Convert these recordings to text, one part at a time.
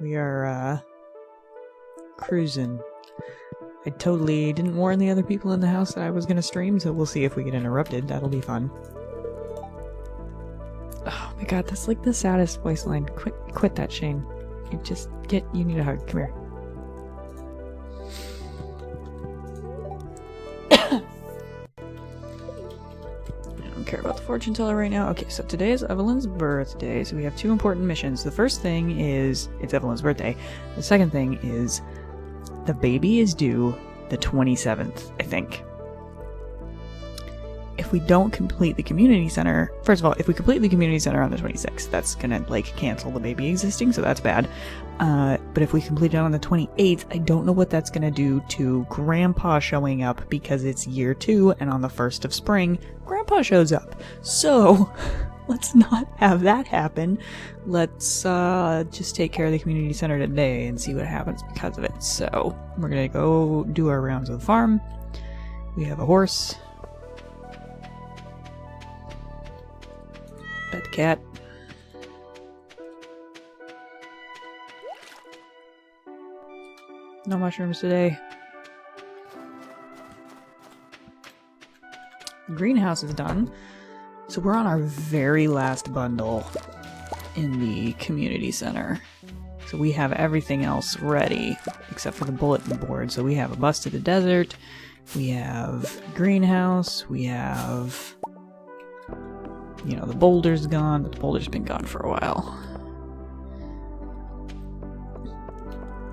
We are, cruising. I totally didn't warn the other people in the house that I was gonna stream, so we'll see if we get interrupted. That'll be fun. Oh my god, that's like the saddest voice line. Quit that, Shane. You need a hug. Come here. I don't care about the fortune teller right now. Okay, so today is Evelyn's birthday, so we have two important missions. The first thing is, it's Evelyn's birthday. The second thing is, the baby is due the 27th, I think. If we don't complete the community center... First of all, if we complete the community center on the 26th, that's gonna, like, cancel the baby existing, so that's bad. But if we complete it on the 28th, I don't know what that's gonna do to Grandpa showing up, because it's year 2, and on the 1st of spring, Grandpa shows up. So, let's not have that happen. Let's just take care of the community center today and see what happens because of it. So, we're gonna go do our rounds of the farm. We have a horse. Pet the cat. No mushrooms today. Greenhouse is done. So we're on our very last bundle in the community center. So we have everything else ready, except for the bulletin board. So we have a bus to the desert, we have greenhouse, we have... You know, the boulder's gone, but the boulder's been gone for a while.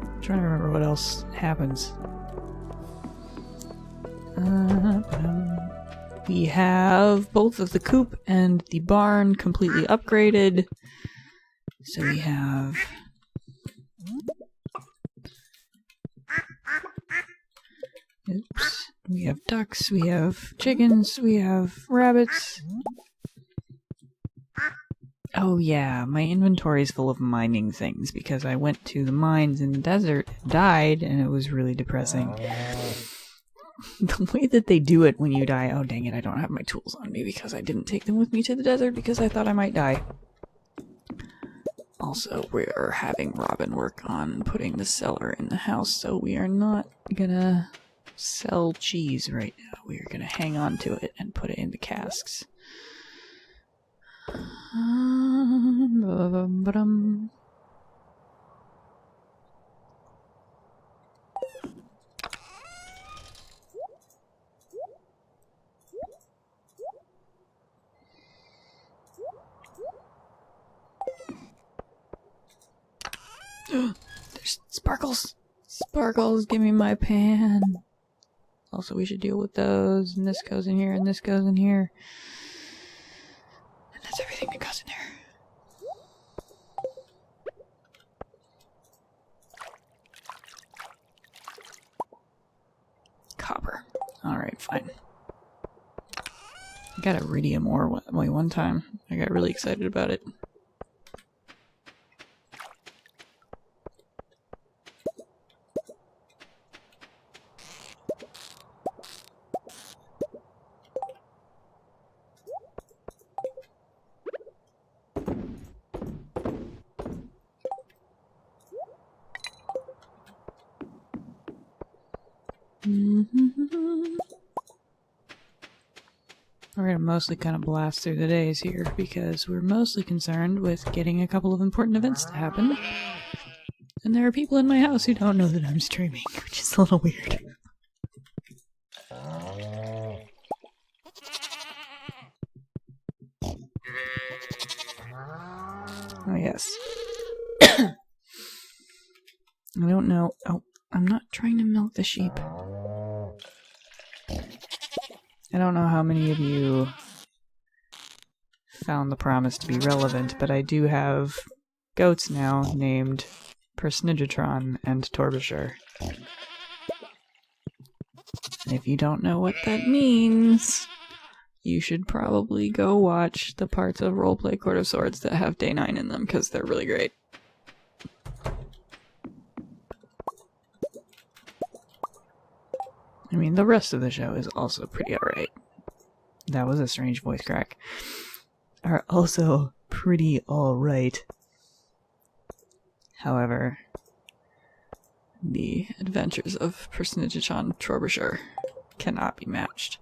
I'm trying to remember what else happens. We have both of the coop and the barn completely upgraded. So we have... Oops. We have ducks, we have chickens, we have rabbits. Oh yeah, my inventory is full of mining things because I went to the mines in the desert and died, and it was really depressing. The way that they do it when you die... Oh dang it, I don't have my tools on me because I didn't take them with me to the desert because I thought I might die. Also, we're having Robin work on putting the cellar in the house, so we are not gonna sell cheese right now. We are gonna hang on to it and put it in the casks. There's sparkles! Sparkles, give me my pan! Also, we should deal with those, and this goes in here, and this goes in here. And that's everything that goes in there. Copper. Alright, fine. I got iridium ore one time. I got really excited about it. We're gonna mostly kind of blast through the days here because we're mostly concerned with getting a couple of important events to happen. And there are people in my house who don't know that I'm streaming, which is a little weird. Oh yes. I don't know. Oh, I'm not trying to milk the sheep. I don't know how many of you found the promise to be relevant, but I do have goats now named Persnigatron and Torbasher. And if you don't know what that means, you should probably go watch the parts of Roleplay Court of Swords that have Day 9 in them, because they're really great. I mean, the rest of the show is also pretty alright. That was a strange voice crack. Are also pretty alright. However, the adventures of Personage Frobisher cannot be matched.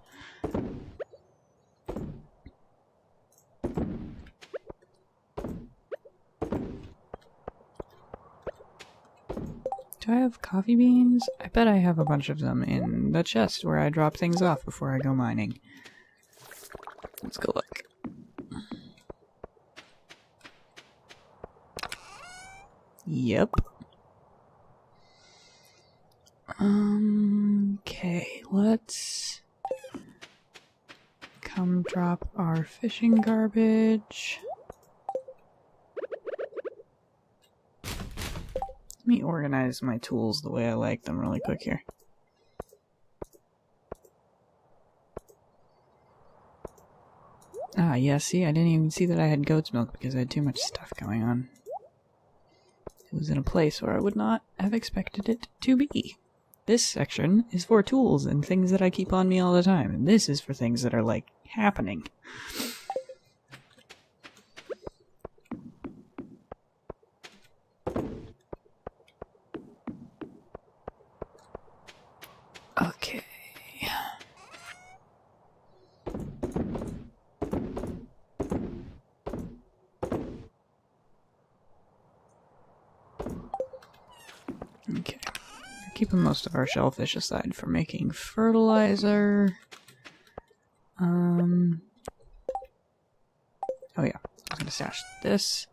Do I have coffee beans? I bet I have a bunch of them in the chest where I drop things off before I go mining. Let's go look. Yep. Okay, let's come drop our fishing garbage. Let me organize my tools the way I like them really quick here. Ah, yeah, see, I didn't even see that I had goat's milk because I had too much stuff going on. It was in a place where I would not have expected it to be. This section is for tools and things that I keep on me all the time, and this is for things that are, like, happening. Okay. Okay. We're keeping most of our shellfish aside for making fertilizer. Oh yeah, I was gonna stash this.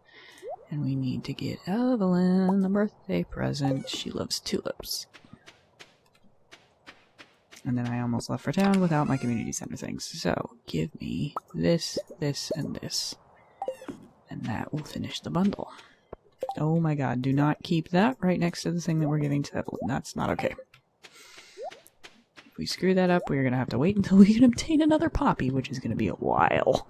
And we need to get Evelyn a birthday present. She loves tulips. And then I almost left for town without my community center things. So, give me this, this, and this. And that will finish the bundle. Oh my god, do not keep that right next to the thing that we're giving to Evelyn. That's not okay. If we screw that up, we're gonna have to wait until we can obtain another poppy, which is gonna be a while.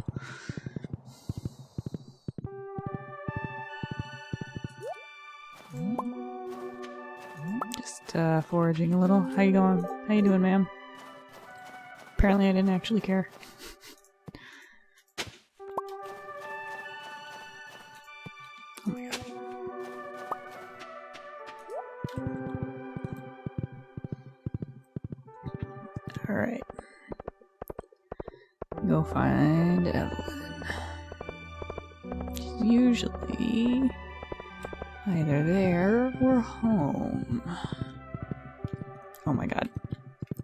Just foraging a little. How you going? How you doing, ma'am? Apparently I didn't actually care. Oh my gosh. Alright. Go find Evelyn. She's usually either there or home. Oh my god.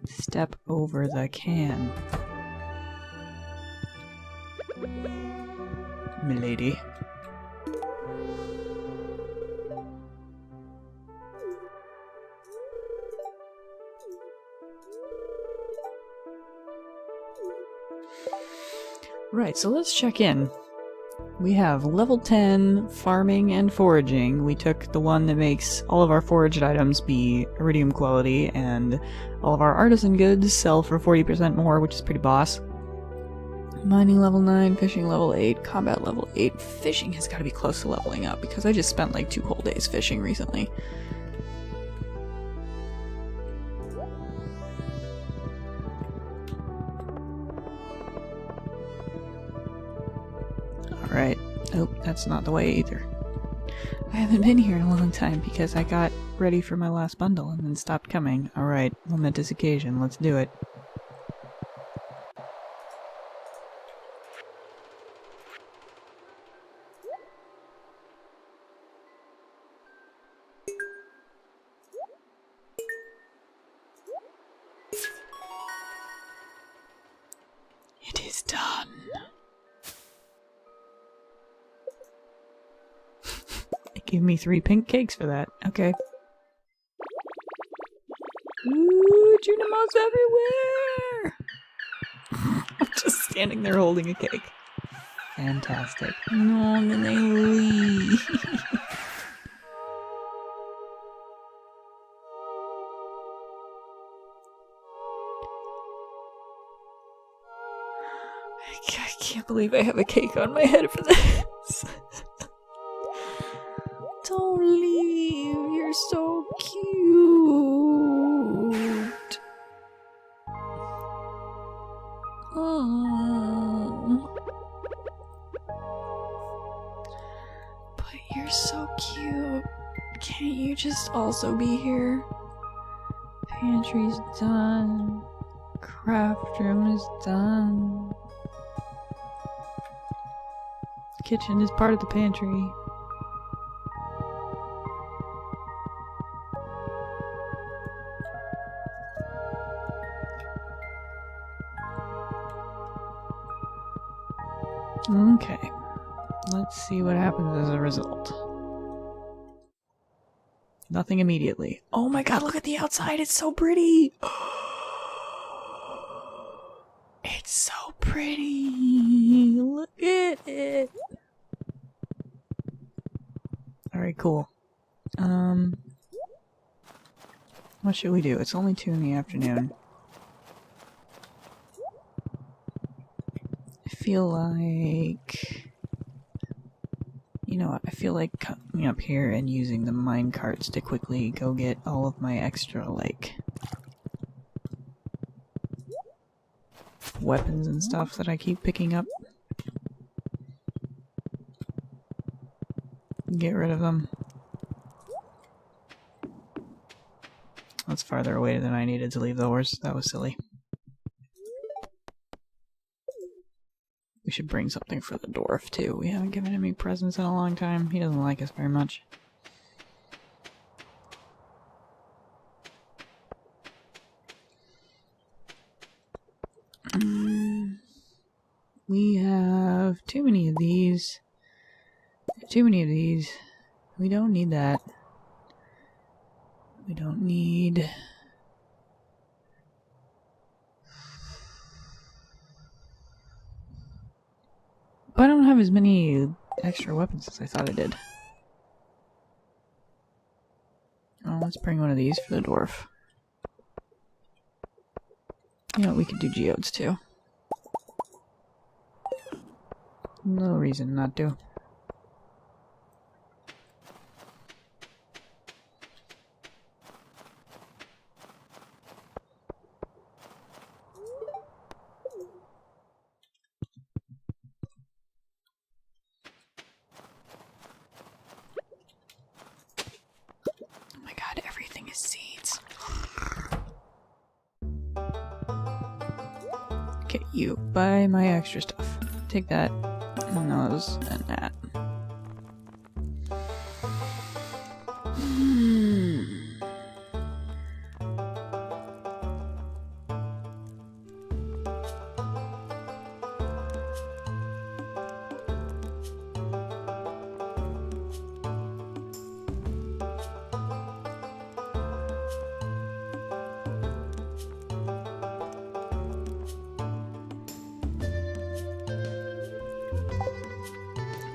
Step over the can. Milady. Right, so let's check in. We have level 10 farming and foraging. We took the one that makes all of our foraged items be iridium quality, and all of our artisan goods sell for 40% more, which is pretty boss. Mining level 9, fishing level 8, combat level 8. Fishing has got to be close to leveling up because I just spent like 2 whole days fishing recently. Alright. Oh, that's not the way either. I haven't been here in a long time because I got ready for my last bundle and then stopped coming. Alright, momentous occasion, let's do it. It is done. Give me 3 pink cakes for that. Okay. Ooh, Junimo's everywhere! I'm just standing there holding a cake. Fantastic. No, and then they leave. I can't believe I have a cake on my head for this. Don't leave, you're so cute. Oh. But you're so cute. Can't you just also be here? Pantry's done. Craft room is done. Kitchen is part of the pantry. Okay. Let's see what happens as a result. Nothing immediately. Oh my god, look at the outside. It's so pretty. It's so pretty. Look at it. Alright, cool. What should we do? It's only 2 in the afternoon. I feel like... You know what? I feel like coming up here and using the mine carts to quickly go get all of my extra, like... weapons and stuff that I keep picking up. Get rid of them. That's farther away than I needed to leave the horse. That was silly. We should bring something for the dwarf, too. We haven't given him any presents in a long time. He doesn't like us very much. We have too many of these. Too many of these. We don't need that. We don't need... But I don't have as many extra weapons as I thought I did. Oh, let's bring one of these for the dwarf. You know, we could do geodes too. No reason not to. Okay, you. Buy my extra stuff. Take that, and those, and that.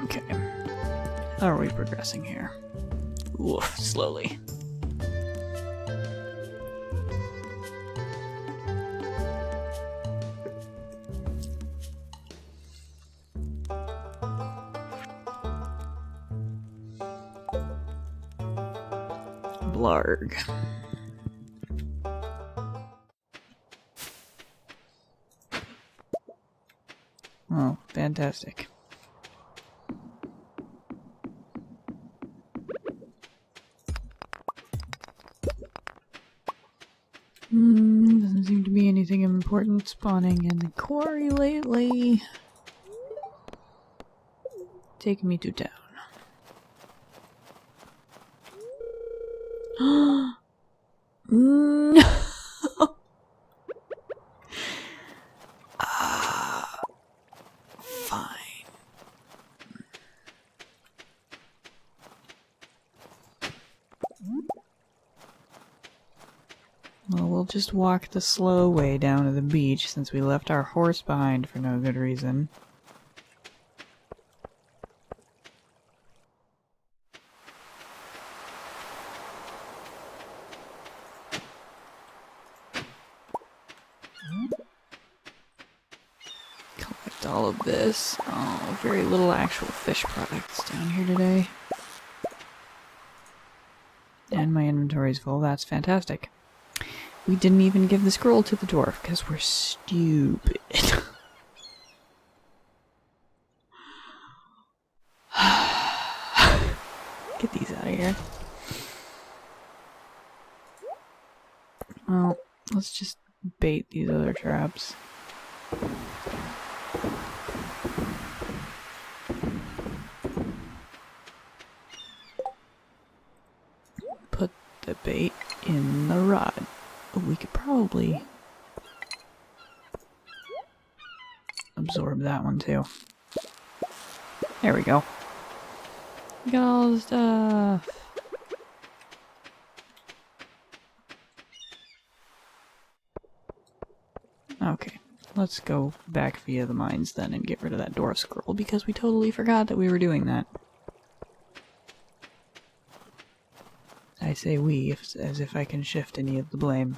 Okay. How are we progressing here? Oof, slowly. Blarg. Oh, fantastic. Doesn't seem to be anything important spawning in the quarry lately. Take me to town. No! Fine. Well, we'll just walk the slow way down to the beach since we left our horse behind for no good reason. Collect all of this. Oh, very little actual fish products down here today. And my inventory's full. That's fantastic. We didn't even give the scroll to the dwarf because we're stupid. Get these out of here. Well, let's just bait these other traps. Put the bait in the rod. Oh, we could probably absorb that one too. There we go. We got all the stuff. Okay, let's go back via the mines then and get rid of that dwarf scroll because we totally forgot that we were doing that. I say we as if I can shift any of the blame.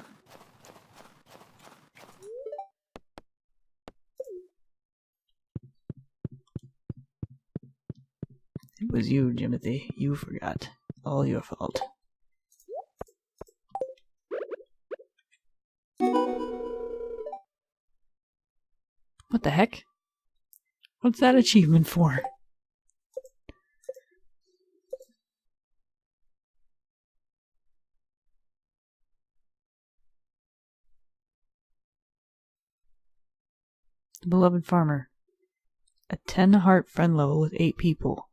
It was you, Jimothy. You forgot. All your fault. What the heck? What's that achievement for? The beloved farmer. A 10 heart friend level with 8 people.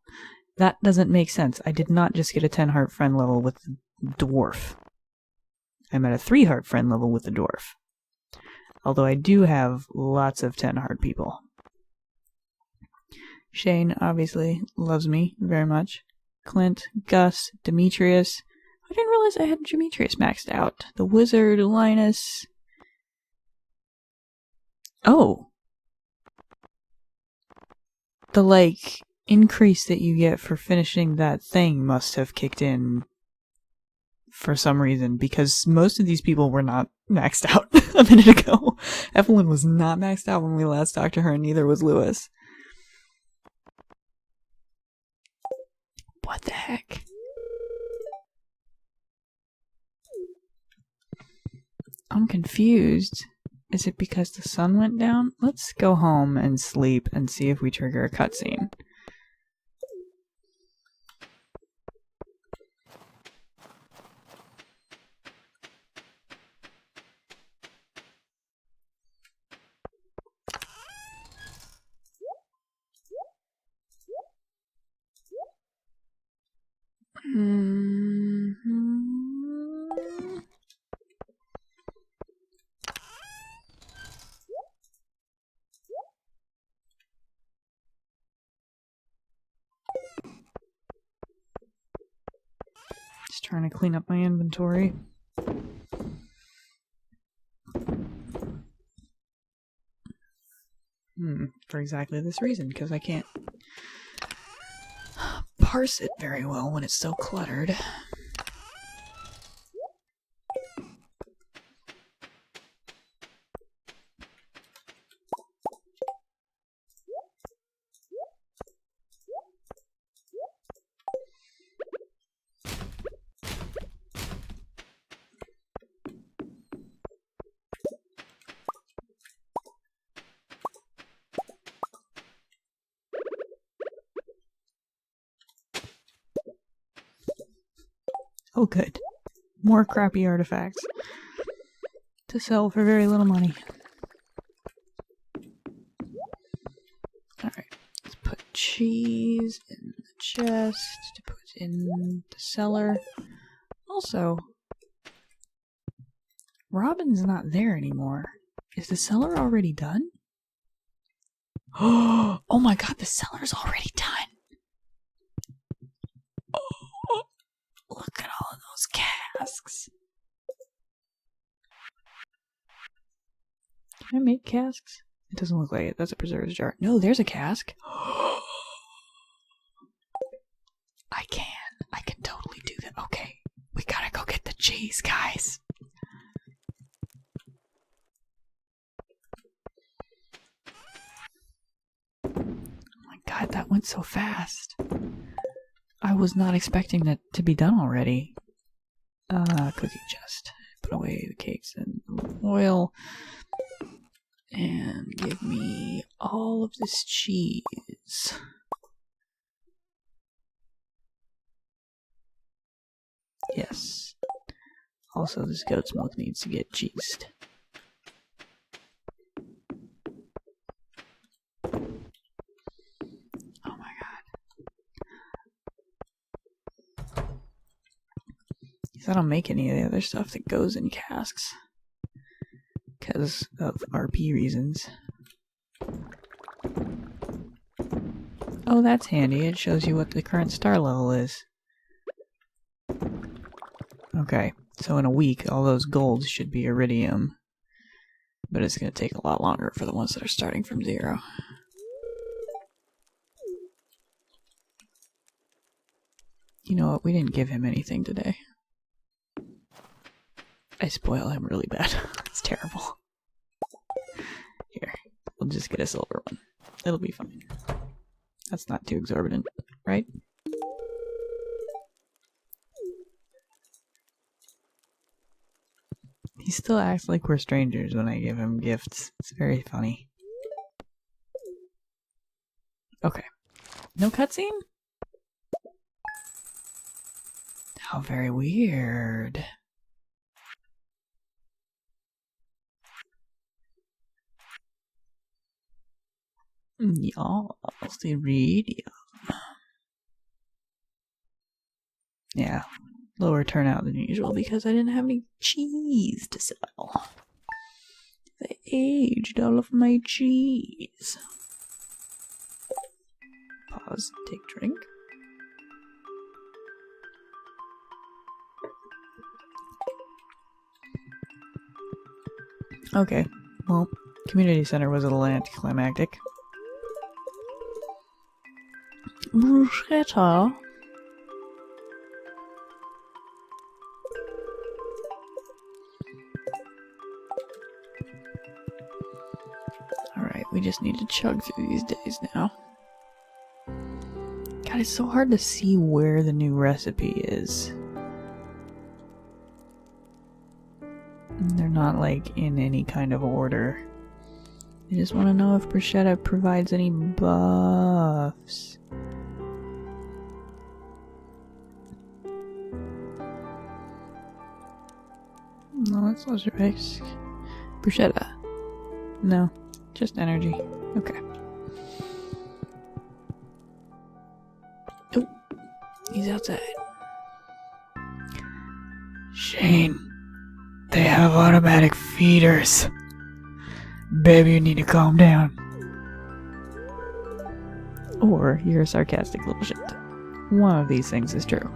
That doesn't make sense. I did not just get a 10 heart friend level with the dwarf. I'm at a 3 heart friend level with the dwarf. Although I do have lots of 10 heart people. Shane, obviously, loves me very much. Clint, Gus, Demetrius. I didn't realize I had Demetrius maxed out. The wizard, Linus. Oh. The, like, increase that you get for finishing that thing must have kicked in for some reason, because most of these people were not maxed out a minute ago. Evelyn was not maxed out when we last talked to her, and neither was Lewis. What the heck? I'm confused. Is it because the sun went down? Let's go home and sleep and see if we trigger a cutscene. Just trying to clean up my inventory. For exactly this reason, because I can't parse it very well when it's so cluttered. Oh good. More crappy artifacts. To sell for very little money. Alright, let's put cheese in the chest to put in the cellar. Also, Robin's not there anymore. Is the cellar already done? Oh my god, the cellar's already done! Oh, look at all of those casks. Can I make casks? It doesn't look like it. That's a preserves jar. No, there's a cask. I can totally do that. Okay, we gotta go get the cheese, guys. Oh my god, that went so fast. I was not expecting that to be done already. Cookie chest. Put away the cakes and oil. And give me all of this cheese. Yes. Also, this goat's milk needs to get cheesed. Oh my god. I don't make any of the other stuff that goes in casks. Because of RP reasons. Oh, that's handy. It shows you what the current star level is. Okay, so in a week, all those golds should be iridium. But it's going to take a lot longer for the ones that are starting from 0. You know what? We didn't give him anything today. I spoil him really bad. It's terrible. Here, we'll just get a silver one. It'll be fine. That's not too exorbitant, right? He still acts like we're strangers when I give him gifts. It's very funny. Okay. No cutscene? How very weird. Yes, the iridium. Yeah, lower turnout than usual because I didn't have any cheese to sell. I aged all of my cheese. Pause, take drink. Okay, well, community center was a little anticlimactic. Bruschetta. Alright, we just need to chug through these days now. God, it's so hard to see where the new recipe is. They're not, like, in any kind of order. I just want to know if bruschetta provides any buffs. No, that's less risk. Bruschetta. No, just energy. Okay. Oh, he's outside. Shane, they have automatic feeders. Baby, you need to calm down. Or you're a sarcastic little shit. One of these things is true.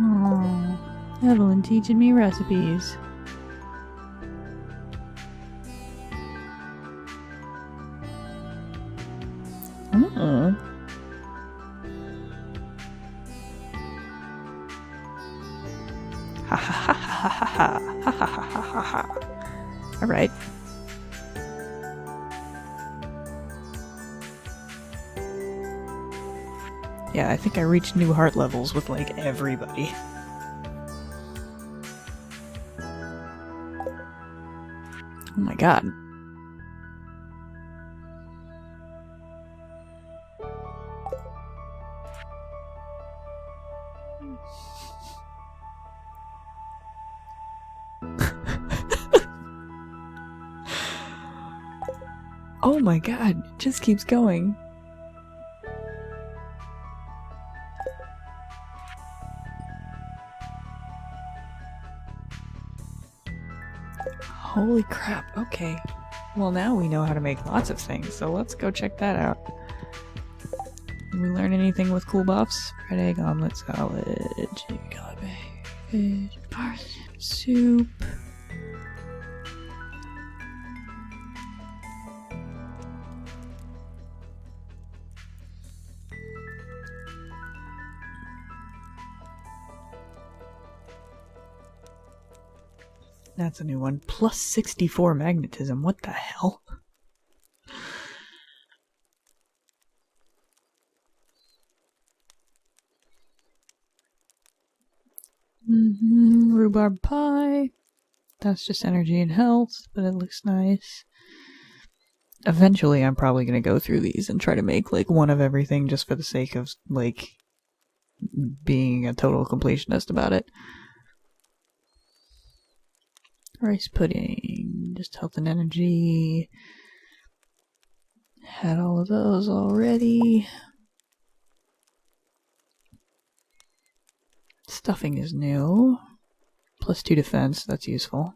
Oh, Evelyn teaching me recipes. Oh. Ha ha ha ha ha ha ha ha ha ha ha. Alright. Yeah, I think I reached new heart levels with, like, everybody. Oh my god. Oh my god, it just keeps going. Holy crap, okay. Well, now we know how to make lots of things, so let's go check that out. Did we learn anything with cool buffs? Red egg omelet salad, chicken cabbage, parsnip soup. That's a new one. Plus 64 magnetism. What the hell? Rhubarb pie. That's just energy and health, but it looks nice. Eventually, I'm probably gonna go through these and try to make, like, one of everything just for the sake of, like, being a total completionist about it. Rice pudding, just health and energy. Had all of those already. Stuffing is new. +2 defense, that's useful.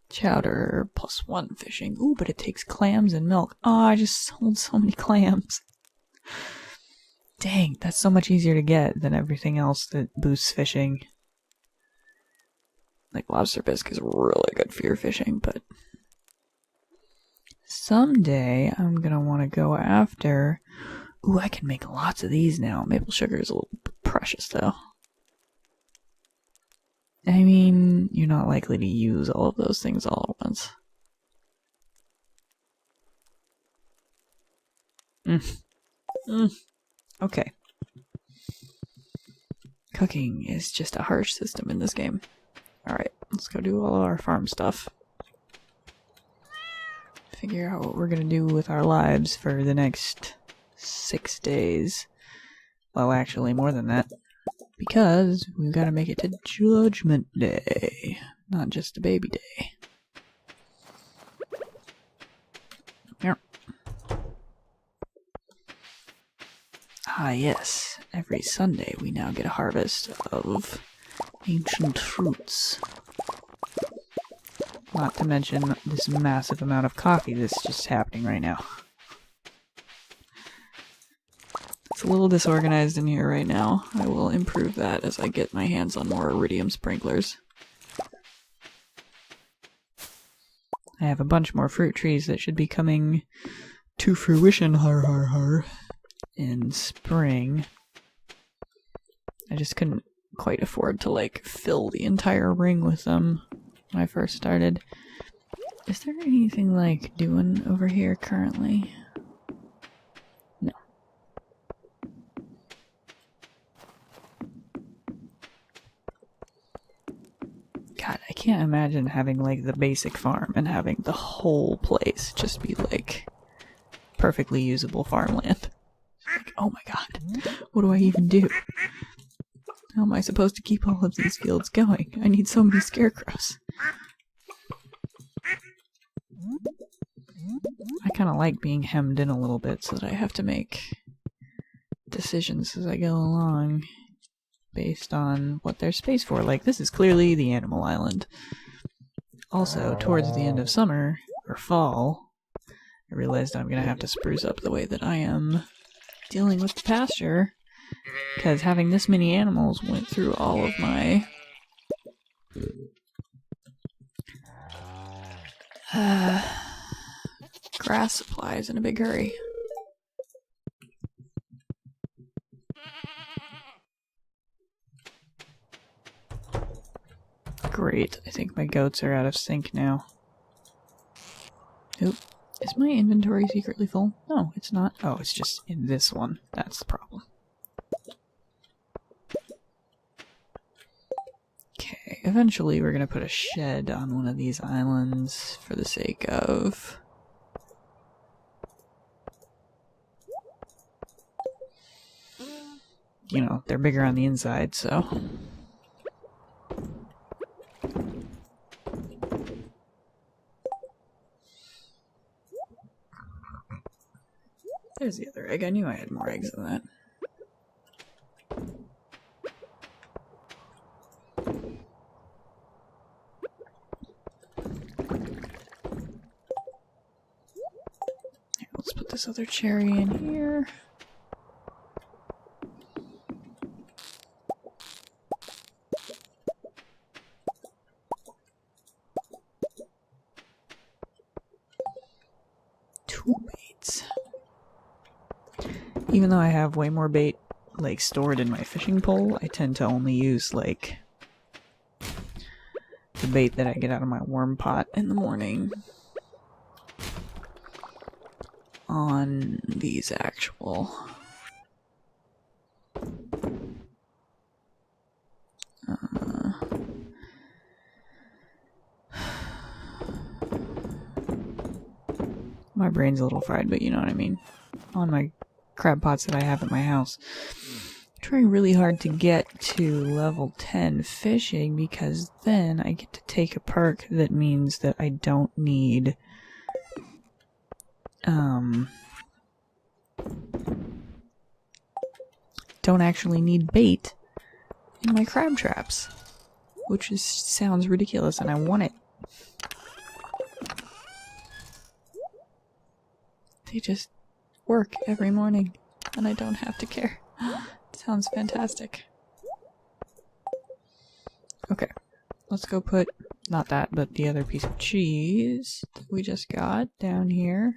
Chowder, +1 fishing. Ooh, but it takes clams and milk. Oh, I just sold so many clams. Dang, that's so much easier to get than everything else that boosts fishing. Like, lobster bisque is really good for your fishing, but someday I'm gonna want to go after... Ooh, I can make lots of these now. Maple sugar is a little precious, though. I mean, you're not likely to use all of those things all at once. Okay. Cooking is just a harsh system in this game. Alright, let's go do all of our farm stuff. Figure out what we're gonna do with our lives for the next 6 days. Well, actually, more than that. Because we've got to make it to Judgment Day, not just a baby day. Here. Ah, yes. Every Sunday we now get a harvest of ancient fruits. Not to mention this massive amount of coffee that's just happening right now. It's a little disorganized in here right now. I will improve that as I get my hands on more iridium sprinklers. I have a bunch more fruit trees that should be coming to fruition, in spring. I just couldn't quite afford to, like, fill the entire ring with them when I first started. Is there anything, like, doing over here currently? No. God, I can't imagine having, like, the basic farm and having the whole place just be, like, perfectly usable farmland. Like, oh my god, what do I even do? How am I supposed to keep all of these fields going? I need so many scarecrows. I kind of like being hemmed in a little bit so that I have to make decisions as I go along based on what there's space for. Like, this is clearly the animal island. Also, towards the end of summer, or fall, I realized I'm going to have to spruce up the way that I am dealing with the pasture, because having this many animals went through all of my grass supplies in a big hurry. Great, I think my goats are out of sync now. Oop. Is my inventory secretly full? No, it's not. Oh, it's just in this one. That's the problem. Okay, eventually we're gonna put a shed on one of these islands for the sake of... You know, they're bigger on the inside, so... There's the other egg. I knew I had more eggs than that. Here, let's put this other cherry in here. Even though I have way more bait, like, stored in my fishing pole, I tend to only use, like, the bait that I get out of my worm pot in the morning on these actual my brain's a little fried, but you know what I mean. On my crab pots that I have at my house. I'm trying really hard to get to level 10 fishing because then I get to take a perk that means that I don't need don't actually need bait in my crab traps, which sounds ridiculous and I want it. They just work every morning and I don't have to care. It sounds fantastic. Okay, let's go put, not that, but the other piece of cheese that we just got down here.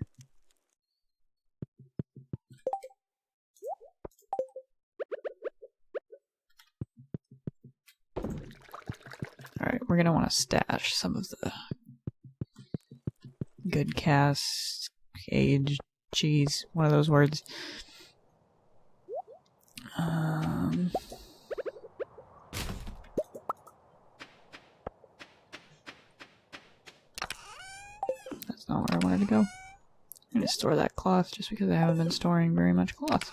Alright, we're gonna want to stash some of the good cast, aged cheese, one of those words. That's not where I wanted to go. I'm gonna store that cloth just because I haven't been storing very much cloth.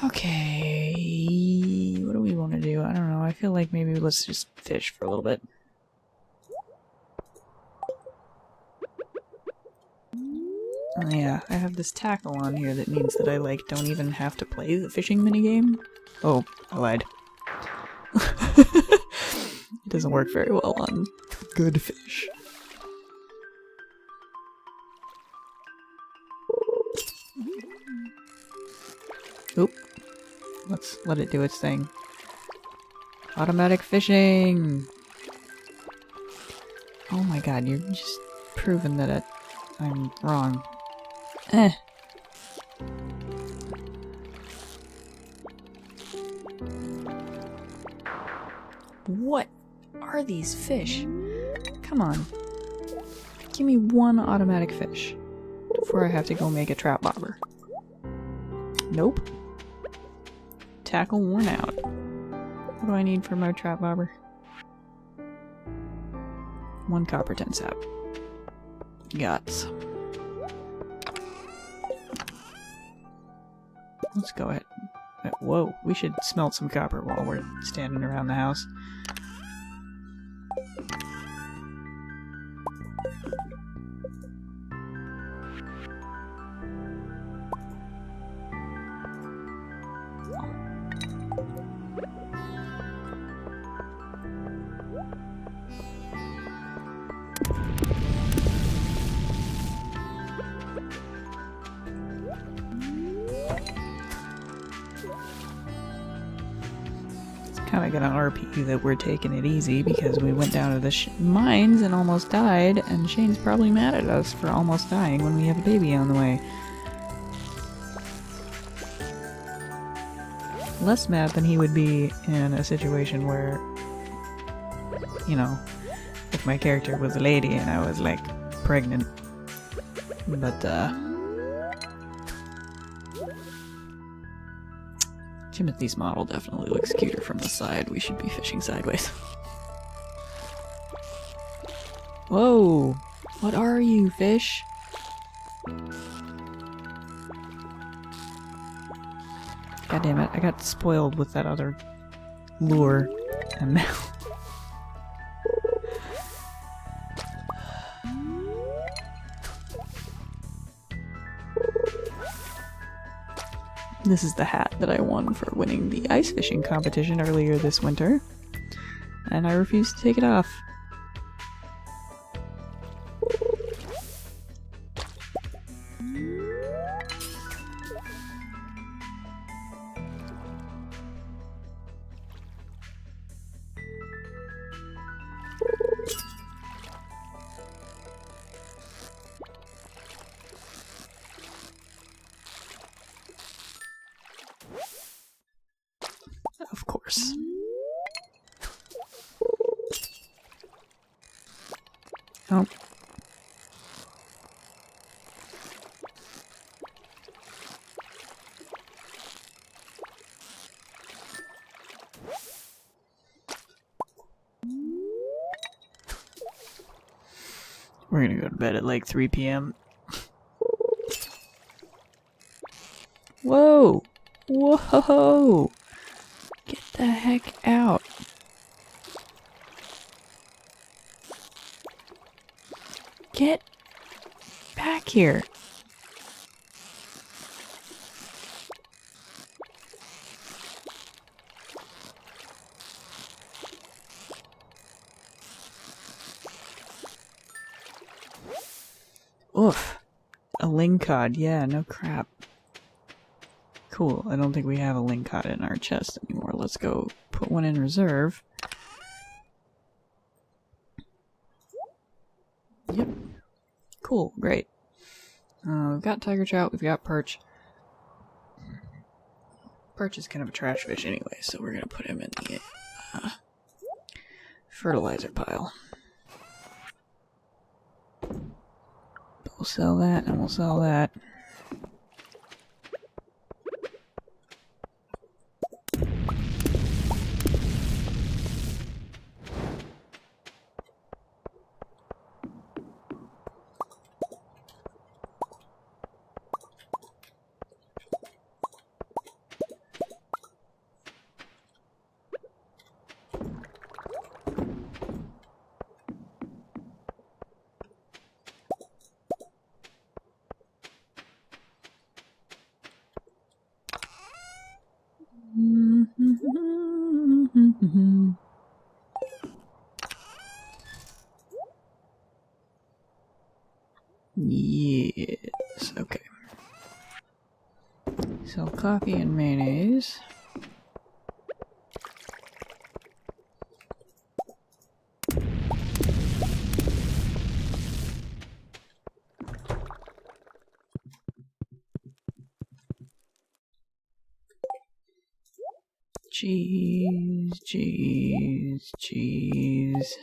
Okay, what do we want to do? I don't know. I feel like maybe let's just fish for a little bit. Oh yeah, I have this tackle on here that means that I like don't even have to play the fishing minigame. Oh, I lied. It doesn't work very well on good fish. Oop. Let's let it do its thing. Automatic fishing! Oh my god, you're just proving that I'm wrong. Eh. What are these fish? Come on. Give me one automatic fish before I have to go make a trap bobber. Nope. Tackle worn out. What do I need for my trap bobber? 1 copper 10 sap. Got some. Let's go ahead. Whoa, we should smelt some copper while we're standing around the house. Kind of gonna RP that we're taking it easy because we went down to the mines and almost died, and Shane's probably mad at us for almost dying when we have a baby on the way. Less mad than he would be in a situation where, you know, if my character was a lady and I was, like, pregnant. But, Timothy's model definitely looks cuter from the side. We should be fishing sideways. Whoa! What are you, fish? God damn it, I got spoiled with that other lure, and now... This is the hat that I won for winning the ice fishing competition earlier this winter, and I refuse to take it off. of course. Oh. We're gonna go to bed at like 3 p.m. Whoa! Whoa! Get the heck out. Get back here. Oof. A lingcod. Yeah, no crap. Cool. I don't think we have a lingcod in our chest anymore. Let's go put one in reserve. Yep. Cool. Great. We've got tiger trout. We've got perch. Perch is kind of a trash fish anyway, so we're going to put him in the fertilizer pile. We'll sell that, and we'll sell that. Yes, okay. Sell coffee and mayonnaise. Cheese, cheese, cheese.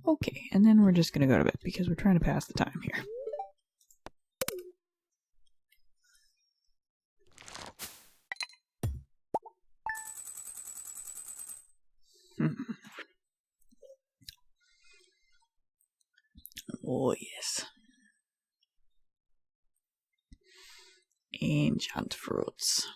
Okay, and then we're just gonna go to bed because we're trying to pass the time here. Oh, yes. Ancient fruits.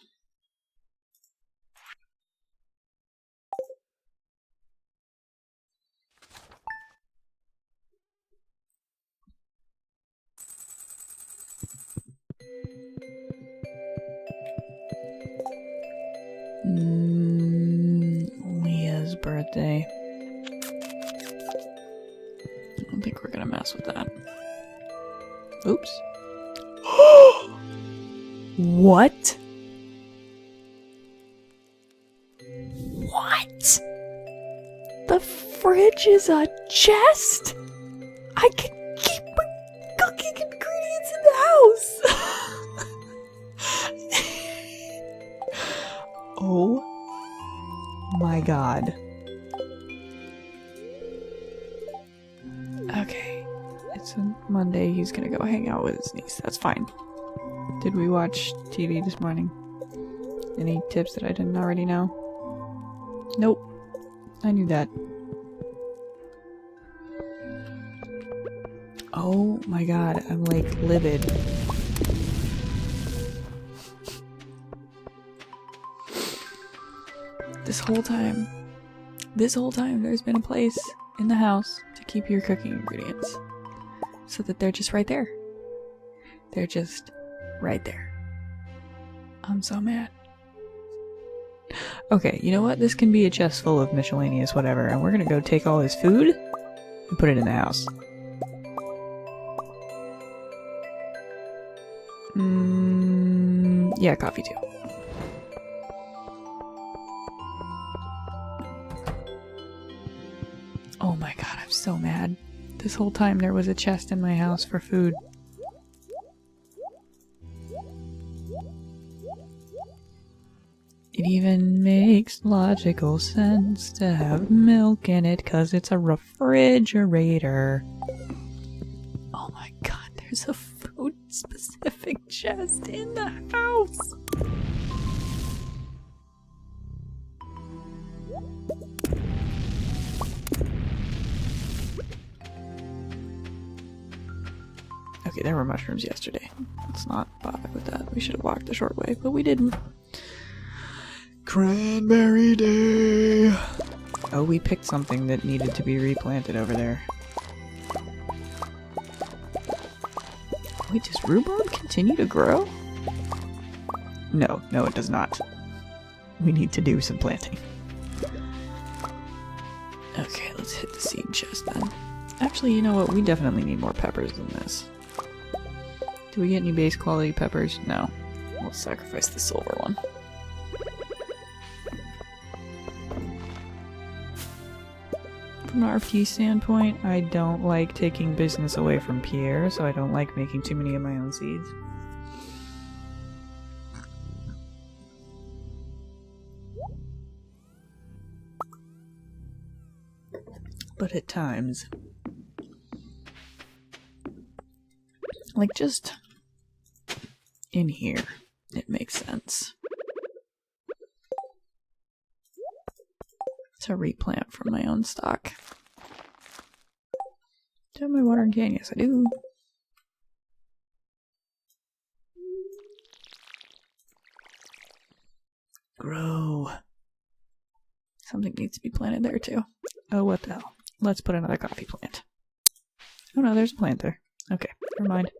Leah's birthday. I don't think we're gonna mess with that. Oops. What? What? The fridge is a chest? I can keep my cooking ingredients in the house. Oh my god. Okay. It's a Monday. He's gonna go hang out with his niece. That's fine. Did we watch TV this morning? Any tips that I didn't already know? Nope. I knew that. Oh my god, I'm like livid. This whole time, there's been a place in the house to keep your cooking ingredients. So that they're just right there. They're just right there. I'm so mad. Okay, you know what? This can be a chest full of miscellaneous whatever, and we're gonna go take all his food and put it in the house. Yeah, coffee too. Oh my god, God, I'm so mad. This whole time there was a chest in my house for food. It even makes logical sense to have milk in it because it's a refrigerator. Oh my god, there's a food-specific chest in the house! Okay, there were mushrooms yesterday. Let's not bother with that. We should have walked the short way, but we didn't. Cranberry Day! Oh, we picked something that needed to be replanted over there. Wait, does rhubarb continue to grow? No, it does not. We need to do some planting. Okay, let's hit the seed chest then. Actually, you know what? We definitely need more peppers than this. Do we get any base quality peppers? No. We'll sacrifice the silver one. From an RP standpoint, I don't like taking business away from Pierre, so I don't like making too many of my own seeds. But at times, like just in here, it makes sense to replant from my own stock. Do I have my watering can? Yes, I do. Grow. Something needs to be planted there too. Oh, what the hell. Let's put another coffee plant. Oh no, there's a plant there. Okay, never mind.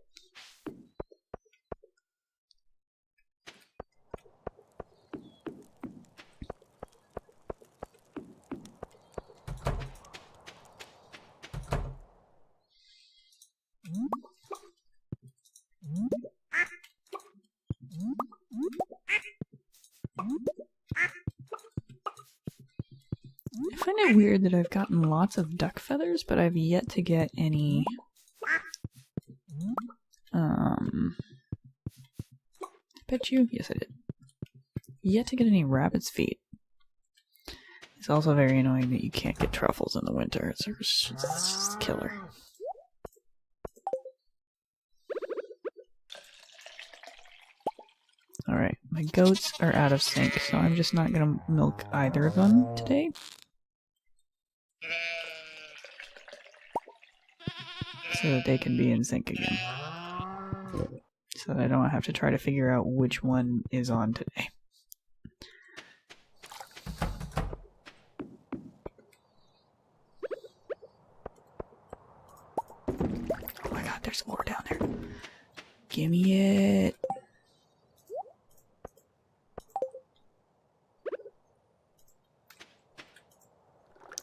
I find it weird that I've gotten lots of duck feathers, but I've yet to get any bet you? Yes, I did. Yet to get any rabbit's feet. It's also very annoying that you can't get truffles in the winter. It's just killer. Alright, my goats are out of sync, so I'm just not gonna milk either of them today. So that they can be in sync again. So that I don't have to try to figure out which one is on today. Oh my god, there's more down there. Gimme it.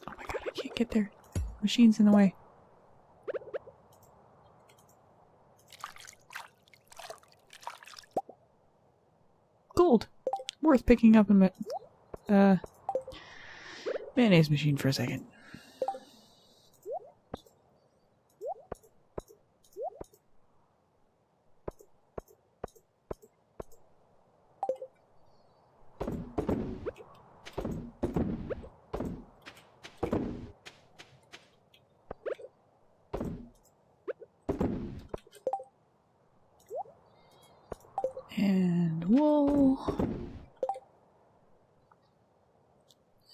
Oh my god, I can't get there. Machine's in the way. Gold! Worth picking up in my mayonnaise machine for a second. And wool.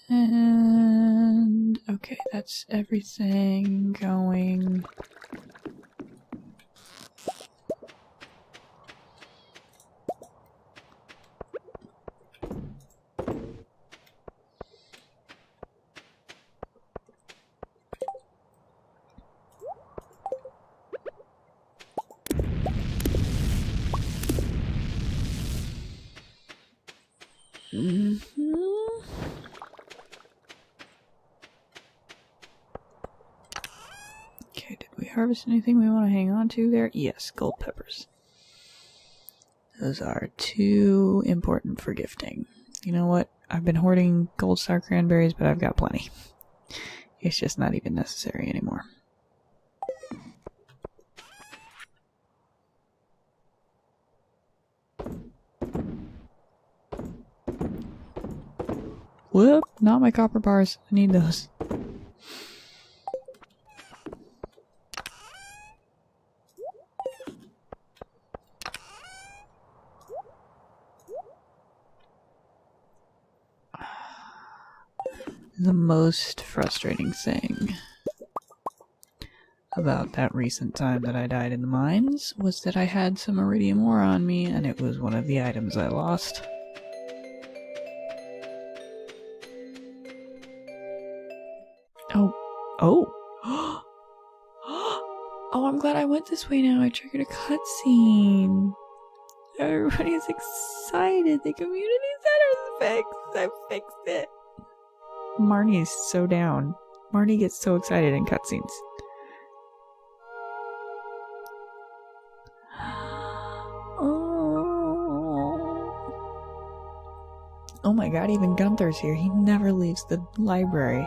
And okay, that's everything going. Okay, did we harvest anything we want to hang on to there? Yes, gold peppers. Those are too important for gifting. You know what? I've been hoarding gold star cranberries, but I've got plenty. It's just not even necessary anymore. Whoop, not my copper bars. I need those. The most frustrating thing about that recent time that I died in the mines was that I had some iridium ore on me, and it was one of the items I lost. Oh. Oh, I'm glad I went this way now. I triggered a cutscene. Everybody's excited. The community center's fixed. I fixed it. Marnie's so down. Marnie gets so excited in cutscenes. Oh my god, even Gunther's here. He never leaves the library.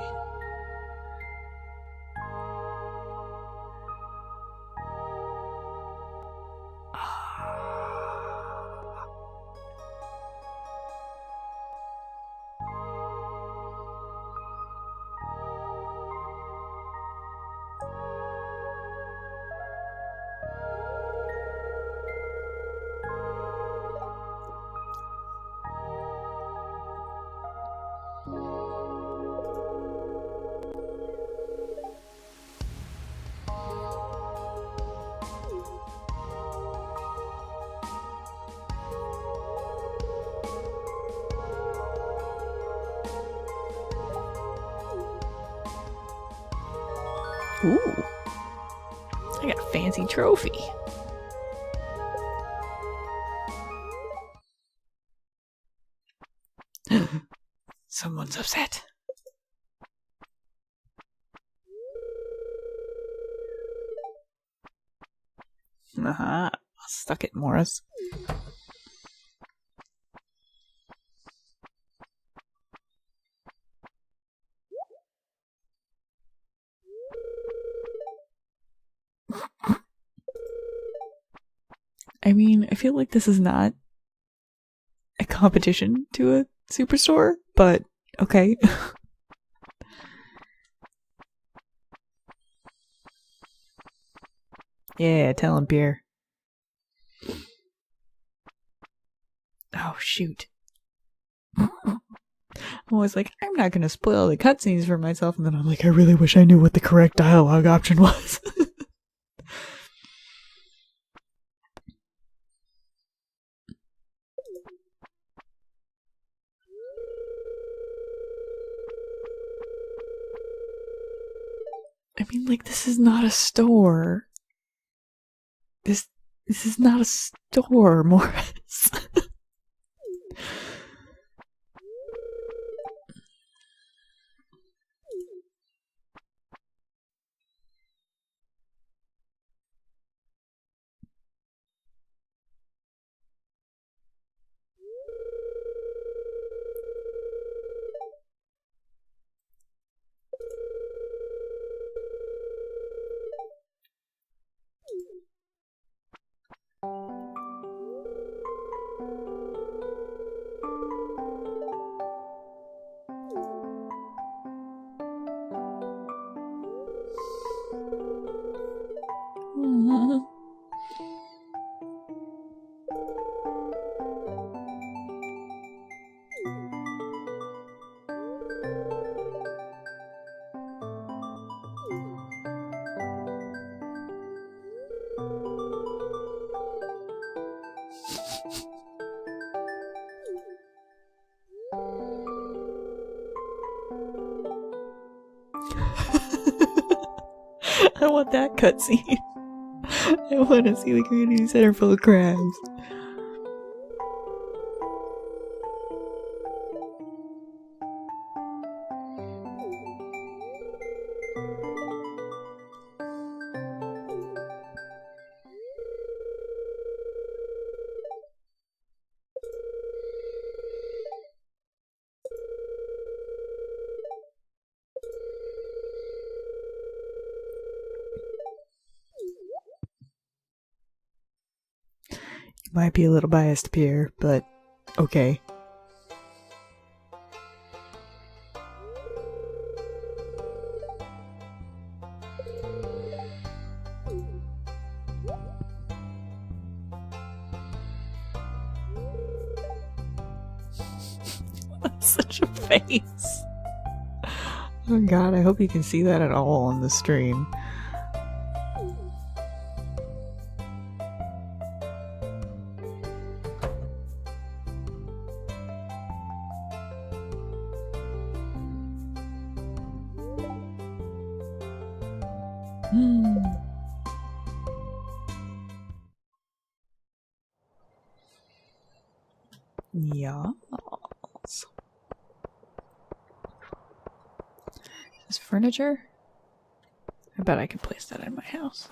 Ooh. I got a fancy trophy. Someone's upset. Uh-huh. Stuck it, Morris. I mean, I feel like this is not a competition to a superstore, but okay. Yeah, tell him, Pierre. Oh, shoot. I'm always like, I'm not gonna spoil the cutscenes for myself, and then I'm like, I really wish I knew what the correct dialogue option was. I mean, like, this is not a store. This is not a store, Morris. I want that cutscene. I want to see the community center full of crabs. Might be a little biased, Pierre, but okay. Such a face. Oh god, I hope you can see that at all on the stream. Yes. Is this furniture? I bet I could place that in my house.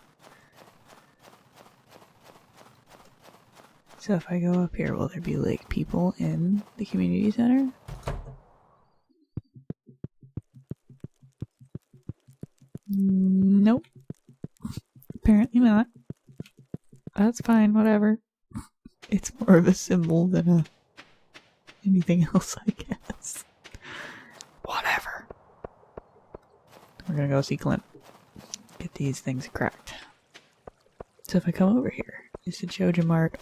So if I go up here, will there be like people in the community center? Nope. Apparently not. That's fine, whatever. It's more of a symbol than anything else, I guess. Whatever. We're gonna go see Clint. Get these things cracked. So if I come over here, is the JoJo Mart?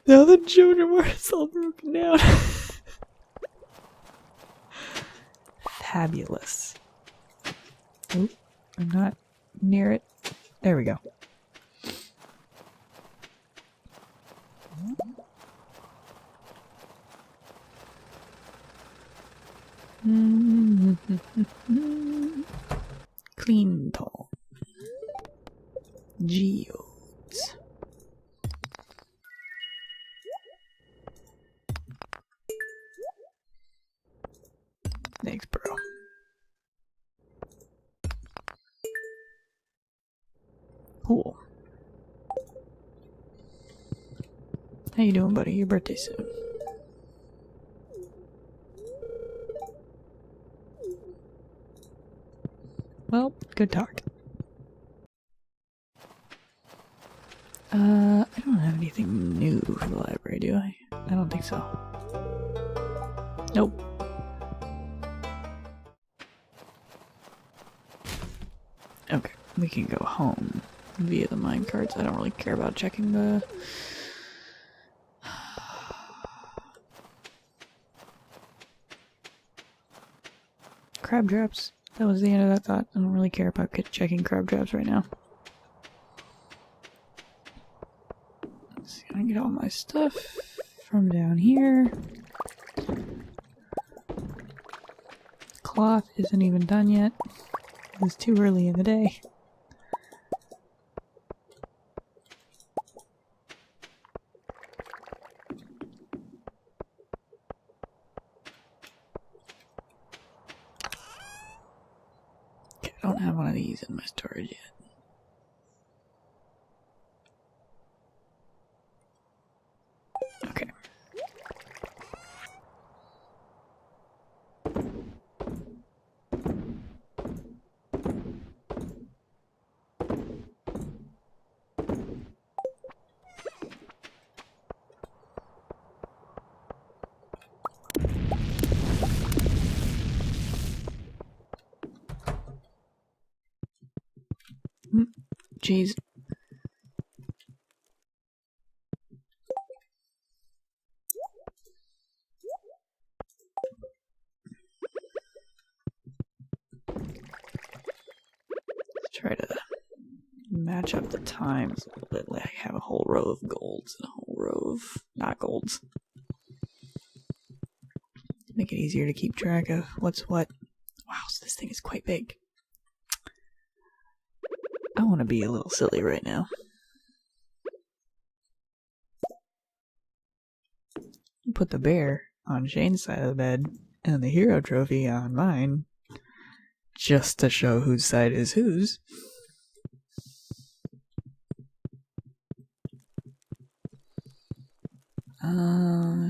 Now the JoJo Mart is all broken down. Fabulous. Oh, I'm not near it. There we go. Clean tall. Geodes. Thanks, bro. Cool. How you doing, buddy? Your birthday soon. Well, good talk. I don't have anything new for the library, do I? I don't think so. Nope. Okay, we can go home via the minecarts. I don't really care about checking the... crab traps. That was the end of that thought. I don't really care about checking crab traps right now. Let's see, I can get all my stuff from down here. Cloth isn't even done yet. It was too early in the day. Okay, I don't have one of these in my storage yet. Okay. Jeez. Let's try to match up the times a little bit. Like I have a whole row of golds and a whole row of not golds. Make it easier to keep track of what's what. Wow, so this thing is quite big. I want to be a little silly right now. Put the bear on Shane's side of the bed and the hero trophy on mine, just to show whose side is whose.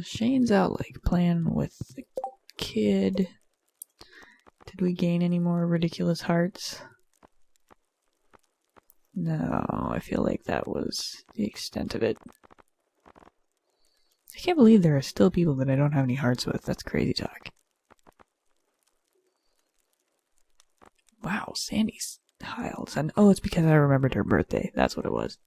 Shane's out like playing with the kid. Did we gain any more ridiculous hearts? No, I feel like that was the extent of it. can't believe there are still people that I don't have any hearts with. That's crazy talk. Wow, Sandy's high all of a sudden. Oh, it's because I remembered her birthday. That's what it was.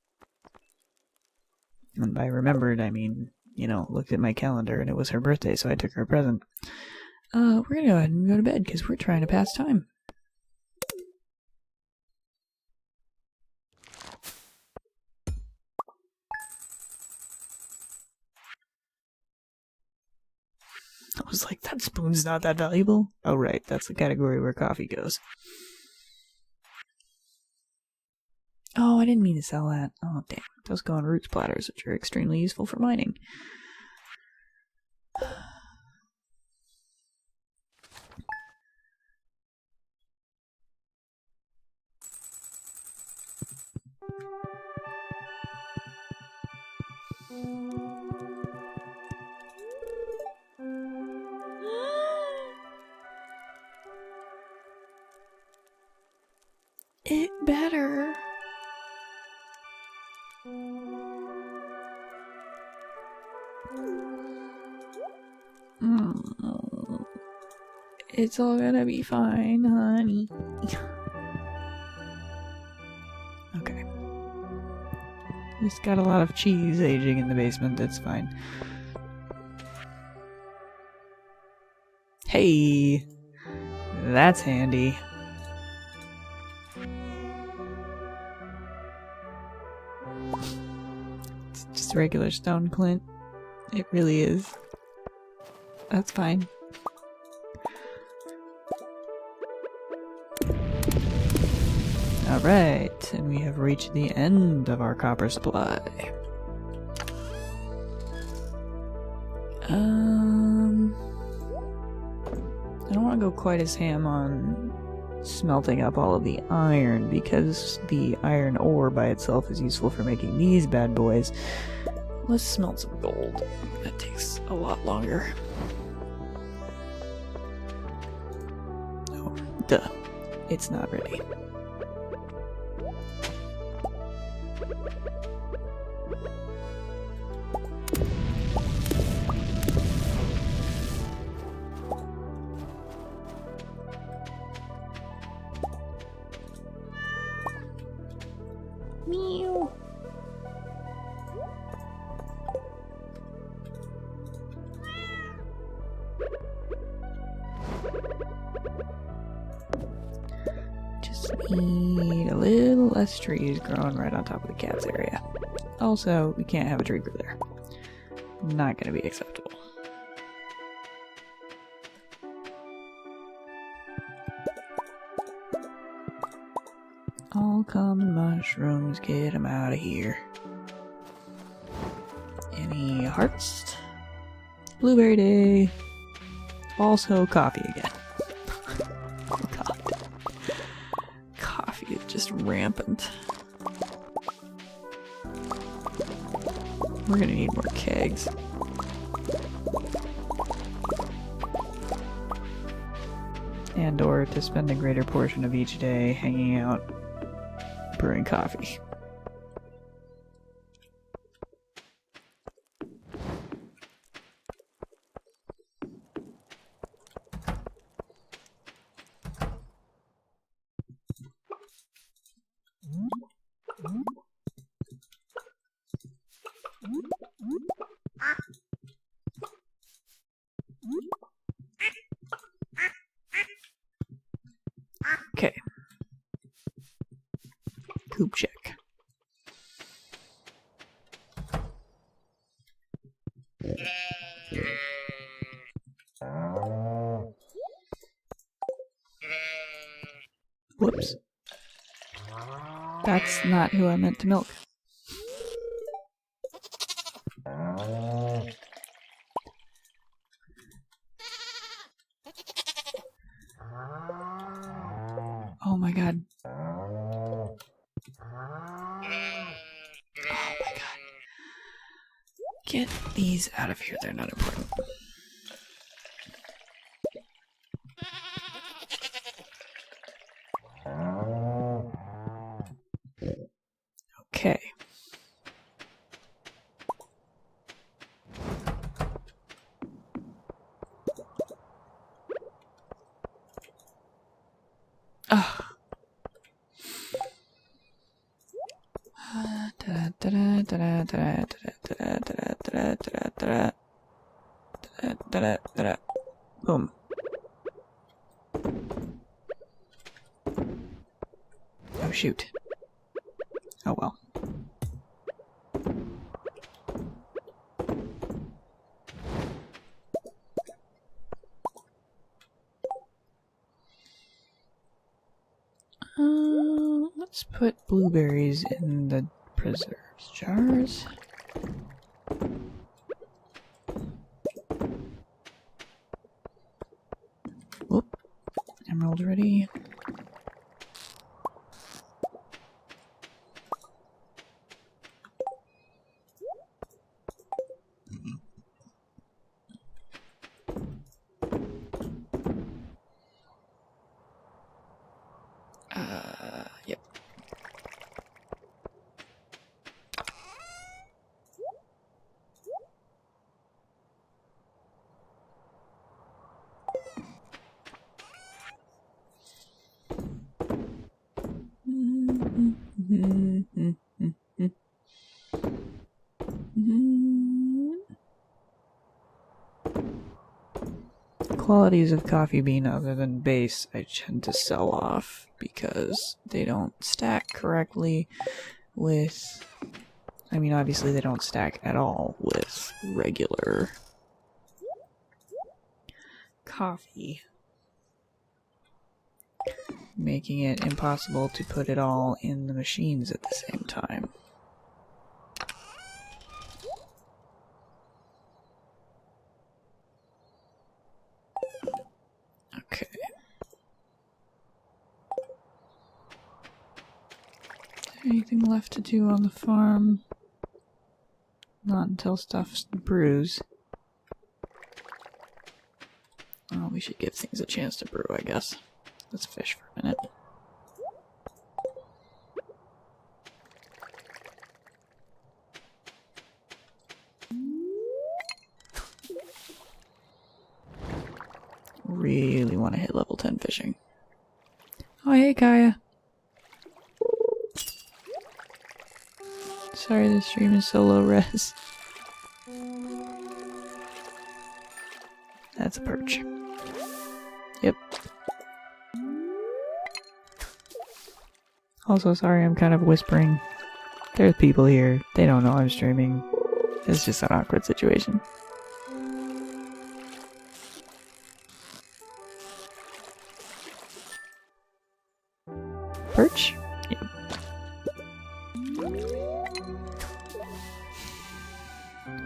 And by remembered, I mean, you know, looked at my calendar and it was her birthday, so I took her a present. We're gonna go ahead and go to bed because we're trying to pass time. I was like, that spoon's not that valuable. Oh, right, that's the category where coffee goes. Oh, I didn't mean to sell that. Oh, damn. Those go on roots platters, which are extremely useful for mining. It better. It's all gonna be fine, honey. Okay. Just got a lot of cheese aging in the basement, that's fine. Hey! That's handy. It's just regular stone Clint. It really is. That's fine. Alright, and we have reached the end of our copper supply. I don't want to go quite as ham on smelting up all of the iron, because the iron ore by itself is useful for making these bad boys. Let's smelt some gold. That takes a lot longer. Oh, duh. It's not ready. Meow. Just need a little less trees growing right on top of the cat's area. Also, we can't have a tree grow there. Not gonna be acceptable. All common mushrooms, get them out of here. Any hearts? Blueberry day. Also coffee again. Oh god. Coffee is just rampant. We're gonna need more kegs. And or to spend a greater portion of each day hanging out brewing coffee. Okay. Coop check. Whoops. That's not who I meant to milk. Oh my god. Oh my god. Get these out of here, they're not important. Okay. Boom. Oh shoot. Oh well. Let's put blueberries in the preserves jars. Whoop. Emerald ready. Yep. Qualities of coffee bean other than base I tend to sell off because they don't stack correctly with, I mean obviously they don't stack at all with regular coffee, making it impossible to put it all in the machines at the same time. Okay. Anything left to do on the farm? Not until stuff brews. Oh, we should give things a chance to brew, I guess. Let's fish for a minute. Really want to hit level 10 fishing. Oh, hey, Kaya. Sorry the stream is so low res. That's a perch. Yep. Also, sorry I'm kind of whispering. There's people here. They don't know I'm streaming. It's just an awkward situation. Perch? Yep.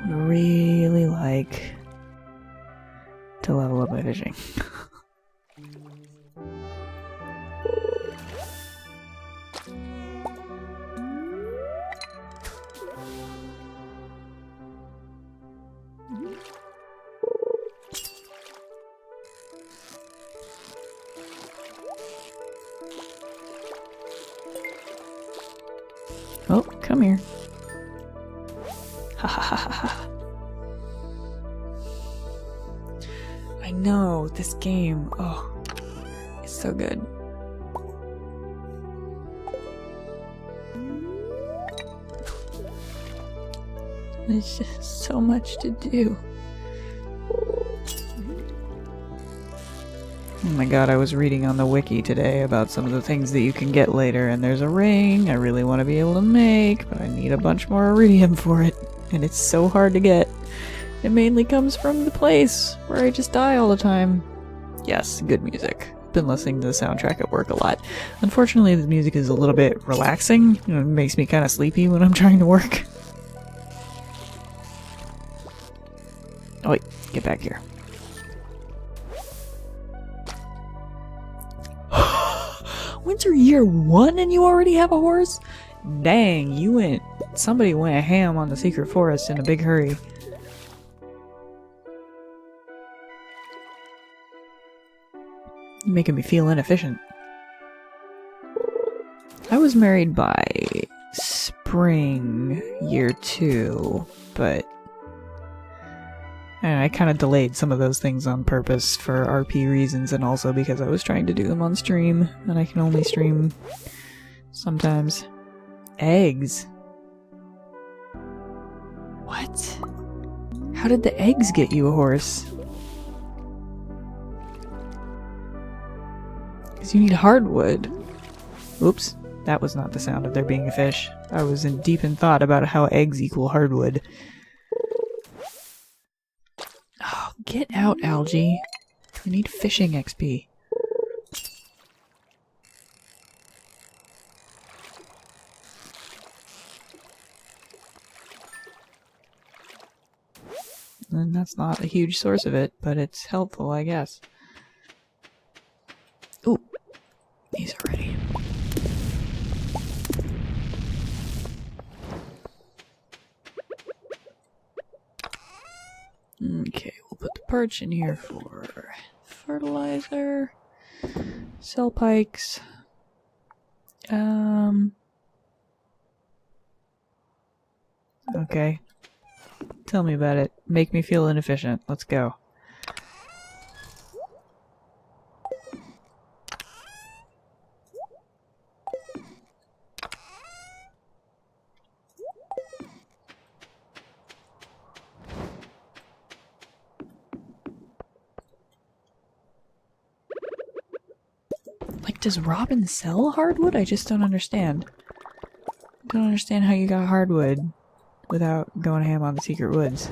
Would really like to level up my fishing. Oh, come here. Ha ha ha ha ha. I know, this game, oh, it's so good. There's just so much to do. Oh my god, I was reading on the wiki today about some of the things that you can get later, and there's a ring I really want to be able to make, but I need a bunch more iridium for it, and it's so hard to get. It mainly comes from the place where I just die all the time. Yes, good music. Been listening to the soundtrack at work a lot. Unfortunately, the music is a little bit relaxing. You know, it makes me kind of sleepy when I'm trying to work. Oh wait, get back here. Winter year 1 and you already have a horse? Dang, somebody went ham on the secret forest in a big hurry. You're making me feel inefficient. I was married by spring year 2, but I kind of delayed some of those things on purpose for RP reasons, and also because I was trying to do them on stream, and I can only stream sometimes. Eggs. What? How did the eggs get you a horse? Because you need hardwood. Oops, that was not the sound of there being a fish. I was deep in thought about how eggs equal hardwood. Oh, get out, algae. I need fishing XP. And that's not a huge source of it, but it's helpful, I guess. Ooh, these are ready. Okay, we'll put the perch in here for fertilizer. Cell pikes. Okay. Tell me about it. Make me feel inefficient. Let's go. Like, does Robin sell hardwood? I just don't understand. I don't understand how you got hardwood without going ham on the secret woods.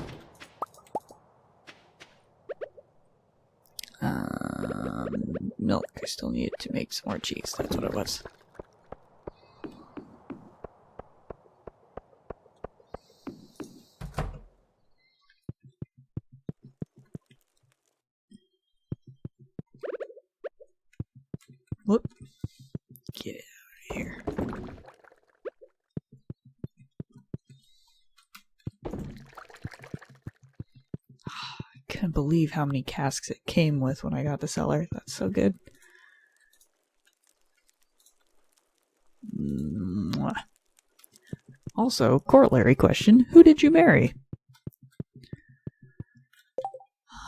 Milk. I still need it to make some more cheese. That's what it was. Whoop. Get it out of here. I couldn't believe how many casks it came with when I got the cellar. That's so good. Mwah. Also, corollary question, who did you marry?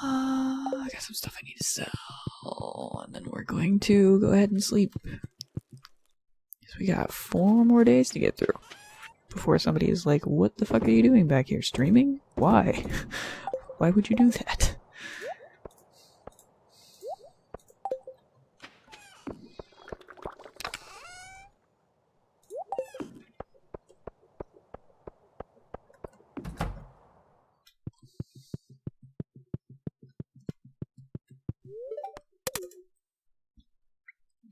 I got some stuff I need to sell, and then we're going to go ahead and sleep. So we got 4 more days to get through before somebody is like, what the fuck are you doing back here? Streaming? Why? Why would you do that?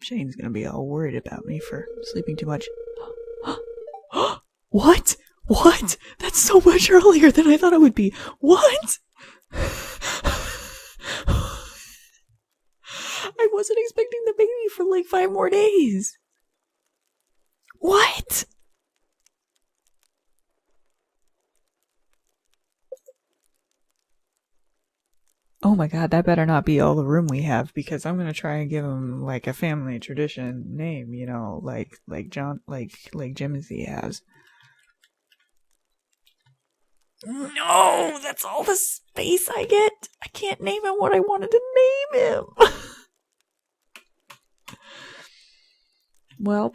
Shane's gonna be all worried about me for sleeping too much. What? What? That's so much earlier than I thought it would be. What? I wasn't expecting the baby for like 5 more days. What? Oh my god, that better not be all the room we have, because I'm gonna try and give him like a family tradition name, you know, like John, like Jimothy has. No, that's all the space I get. I can't name him what I wanted to name him. Well,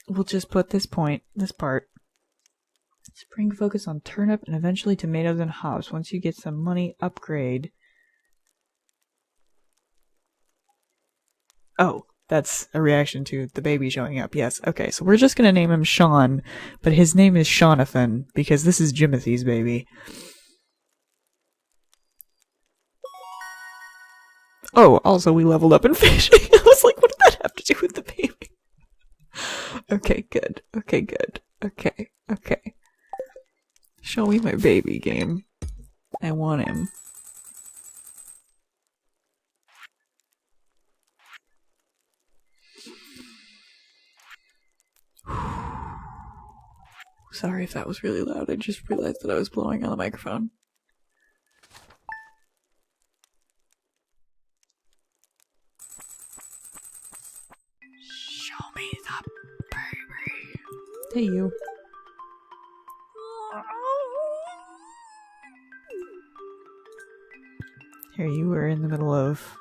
we'll just put this part. Spring focus on turnip and eventually tomatoes and hops. Once you get some money, upgrade. Oh, that's a reaction to the baby showing up. Yes, okay, so we're just gonna name him Sean, but his name is Shaunathan, because this is Jimothy's baby. Oh, also we leveled up in fishing. I was like, what did that have to do with the baby? Okay, good. Okay, good. Okay, okay. Show me my baby game. I want him. Sorry if that was really loud. I just realized that I was blowing on the microphone. Show me the baby. Hey, you. Here, you were in the middle of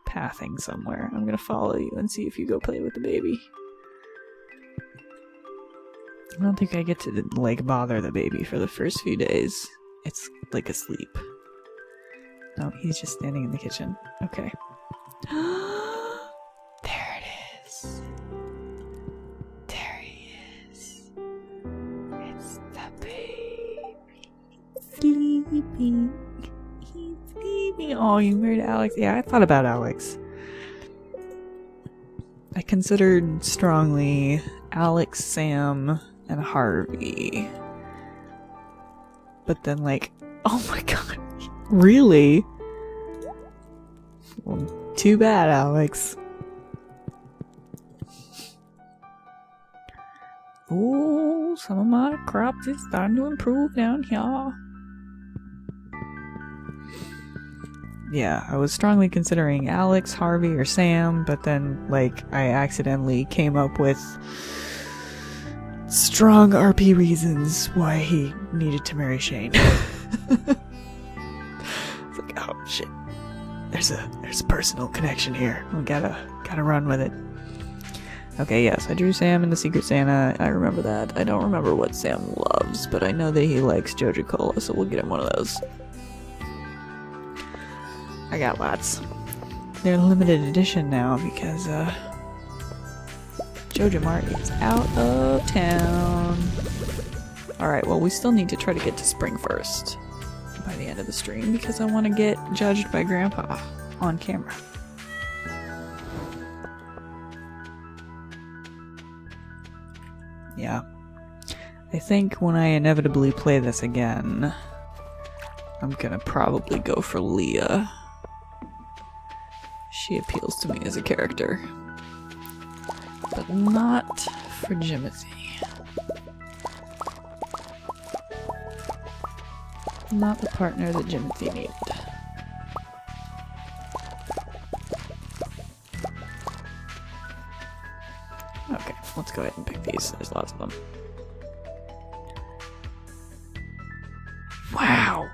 pathing somewhere. I'm gonna follow you and see if you go play with the baby. I don't think I get to, like, bother the baby for the first few days. It's, like, asleep. No, he's just standing in the kitchen. Okay. There it is. There he is. It's the baby. Sleeping. He's sleeping. Oh, you married Alex? Yeah, I thought about Alex. I considered strongly Alex, Sam, and Harvey. But then, like, oh my god, really? Well, too bad, Alex. Ooh, some of my crops is starting to improve down here. Yeah, I was strongly considering Alex, Harvey, or Sam, but then, like, I accidentally came up with strong RP reasons why he needed to marry Shane. It's like, oh shit. There's a personal connection here. We gotta run with it. Okay, yes, I drew Sam in the Secret Santa. I remember that. I don't remember what Sam loves, but I know that he likes Joja Cola, so we'll get him one of those. I got lots. They're limited edition now because Joja Mart is out of town. Alright, well, we still need to try to get to spring first by the end of the stream because I want to get judged by Grandpa on camera. Yeah. I think when I inevitably play this again, I'm gonna probably go for Leah. She appeals to me as a character. But not for Jimothy. Not the partner that Jimothy needed. Okay, let's go ahead and pick these. There's lots of them. Wow!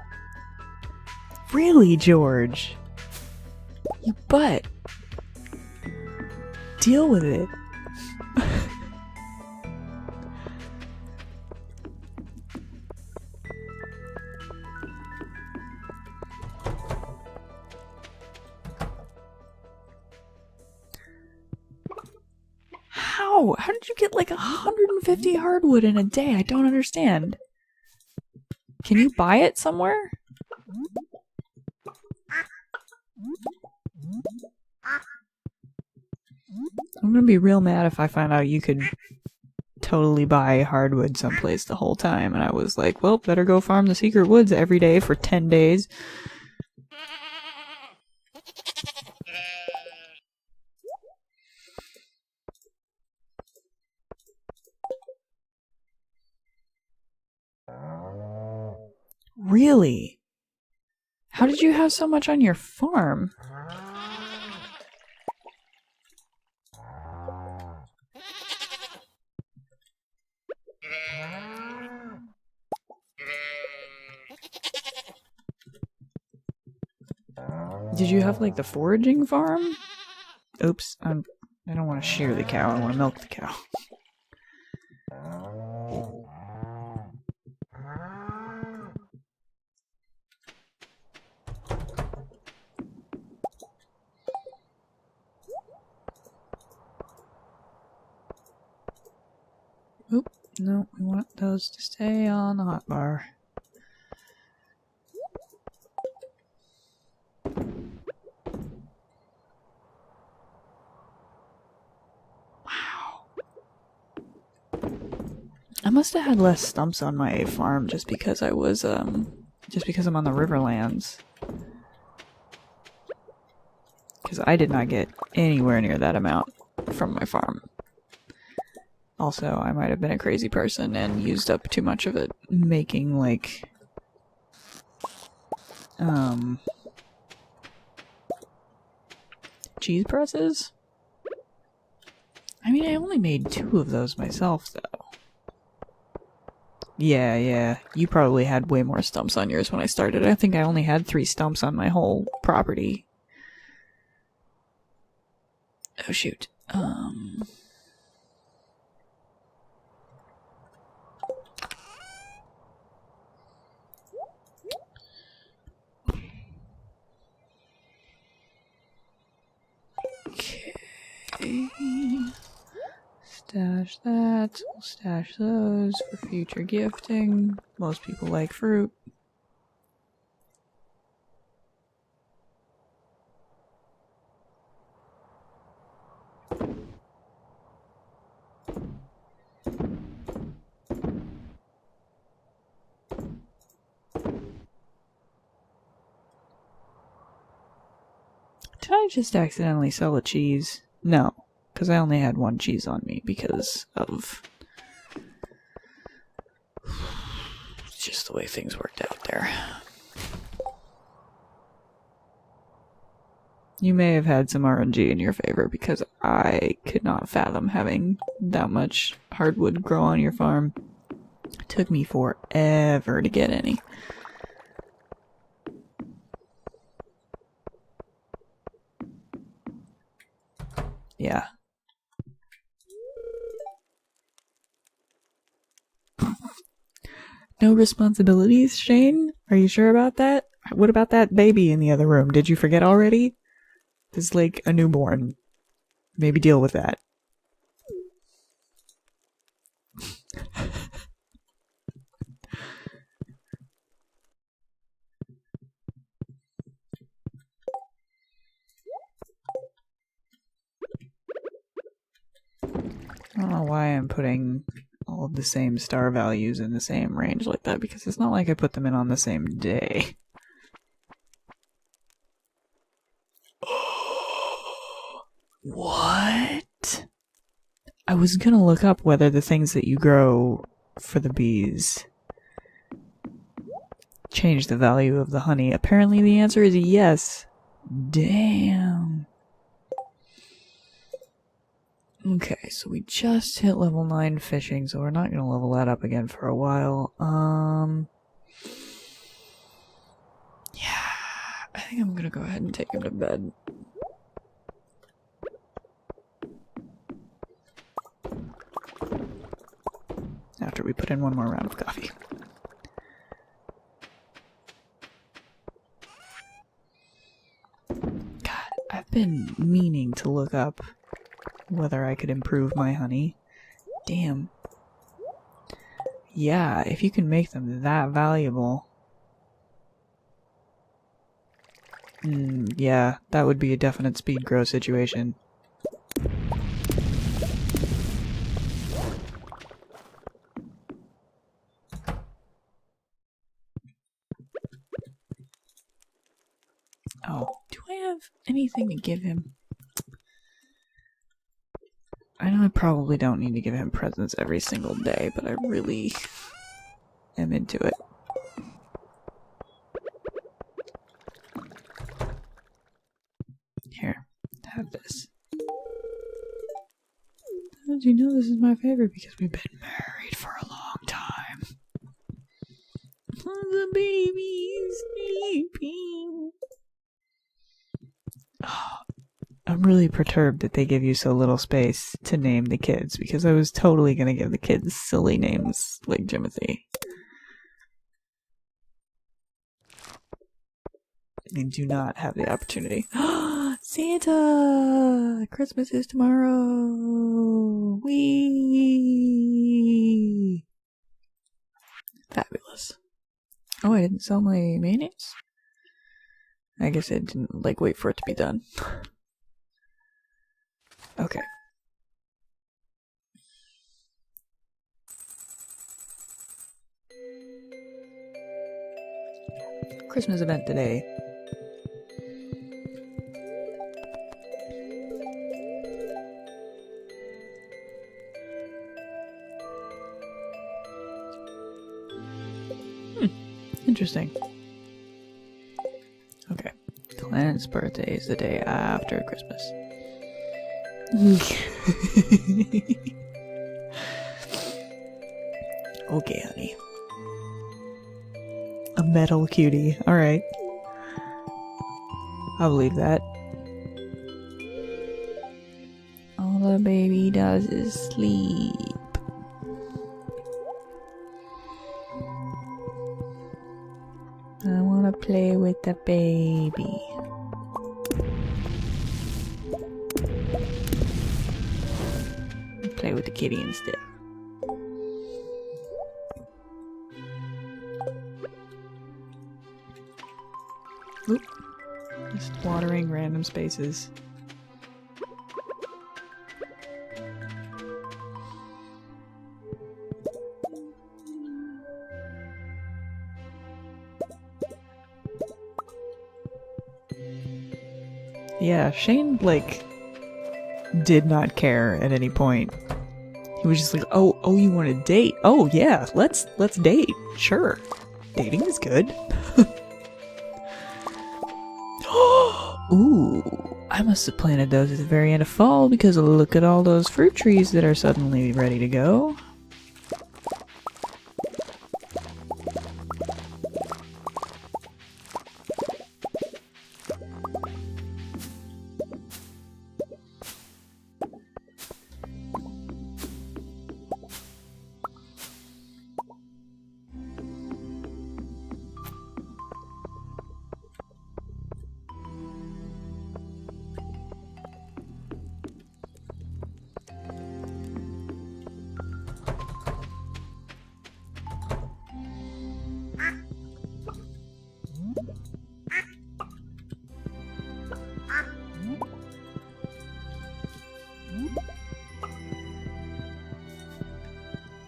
Really, George? You butt. Deal with it. How? How did you get like 150 hardwood in a day? I don't understand. Can you buy it somewhere? I'm gonna be real mad if I find out you could totally buy hardwood someplace the whole time, and I was like, well, better go farm the secret woods every day for 10 days. Really? How did you have so much on your farm? Did you have like the foraging farm? Oops, I don't want to shear the cow, I want to milk the cow. Oop, no, we want those to stay on the hotbar. Wow. I must have had less stumps on my farm just because I was, just because I'm on the Riverlands. Because I did not get anywhere near that amount from my farm. Also, I might have been a crazy person and used up too much of it making, like, cheese presses? I mean, I only made 2 of those myself, though. Yeah, you probably had way more stumps on yours when I started. I think I only had 3 stumps on my whole property. Oh, shoot. stash that. We'll stash those for future gifting. Most people like fruit. Did I just accidentally sell a cheese? No, because I only had one cheese on me because of just the way things worked out there. You may have had some RNG in your favor because I could not fathom having that much hardwood grow on your farm. It took me forever to get any. Yeah. No responsibilities, Shane? Are you sure about that? What about that baby in the other room? Did you forget already? It's like a newborn. Maybe deal with that. I don't know why I'm putting all of the same star values in the same range like that, because it's not like I put them in on the same day. What? I was gonna look up whether the things that you grow for the bees change the value of the honey. Apparently the answer is yes. Damn. Okay, so we just hit level 9 fishing, so we're not going to level that up again for a while. Yeah, I think I'm going to go ahead and take him to bed. After we put in one more round of coffee. God, I've been meaning to look up whether I could improve my honey. Damn. Yeah, if you can make them that valuable. Yeah, that would be a definite speed grow situation. Oh, do I have anything to give him? I know I probably don't need to give him presents every single day, but I really am into it. Here, have this. Did you know this is my favorite? Because we've been married for a long time. The baby's sleeping. Oh, I'm really perturbed that they give you so little space to name the kids, because I was totally gonna give the kids silly names like Jimothy. They do not have the opportunity. Santa! Christmas is tomorrow! Whee! Fabulous. Oh, I didn't sell my mayonnaise? I guess I didn't, wait for it to be done. Okay. Christmas event today. Interesting. Okay. Clarence' birthday is the day after Christmas. Okay, honey. A metal cutie. Alright. I'll believe that. All the baby does is sleep. I wanna play with the baby. Play with the kitty instead. Oop. Just watering random spaces. Yeah, Shane, like, did not care at any point. He was just like, oh, you want to date? Oh, yeah, let's date. Sure. Dating is good. Ooh, I must have planted those at the very end of fall because look at all those fruit trees that are suddenly ready to go.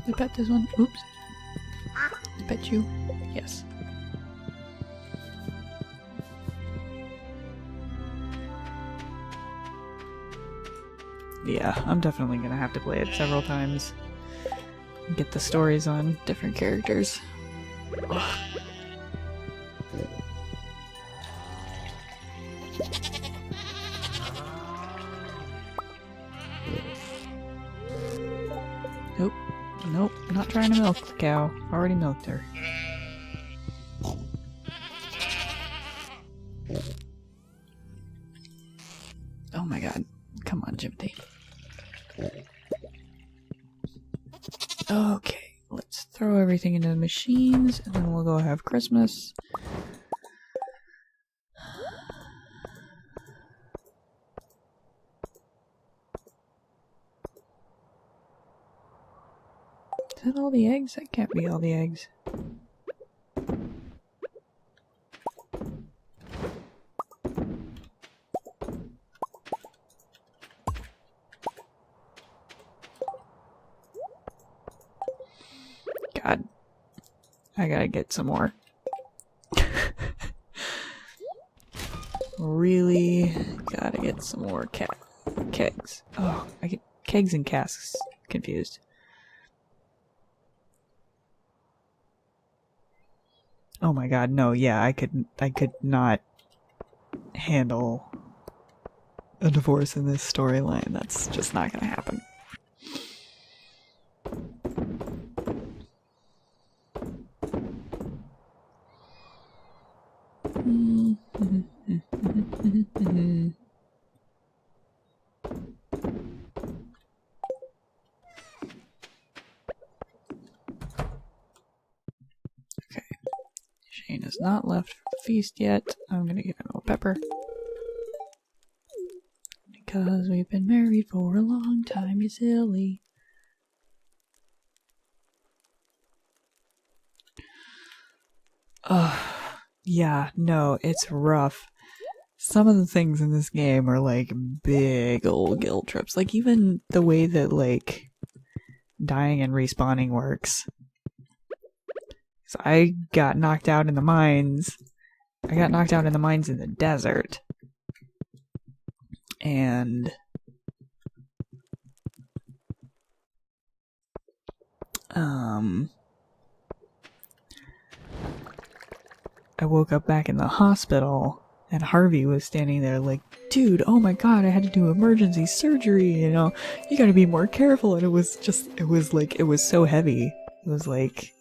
I pet this one. Oops. I pet you. Yes. Yeah, I'm definitely gonna have to play it several times. Get the stories on different characters. Ugh. Nope. Nope. Not trying to milk the cow. Already milked her. Oh my god. Come on, Jimothy. Okay. Let's throw everything into the machines and then we'll go have Christmas. Is that all the eggs? That can't be all the eggs. God. I gotta get some more. Really gotta get some more kegs. Oh, I get kegs and casks confused. Oh my god, no, yeah, I could not handle a divorce in this storyline. That's just not gonna happen. Shane has not left for the feast yet. I'm gonna give him a pepper. Because we've been married for a long time, you silly. Yeah, no, it's rough. Some of the things in this game are like big old guilt trips. Like even the way that like dying and respawning works. So I got knocked out in the mines. I got knocked out in the mines in the desert. And I woke up back in the hospital and Harvey was standing there like, dude, oh my god, I had to do emergency surgery, you know, you gotta be more careful. And it was so heavy. It was like,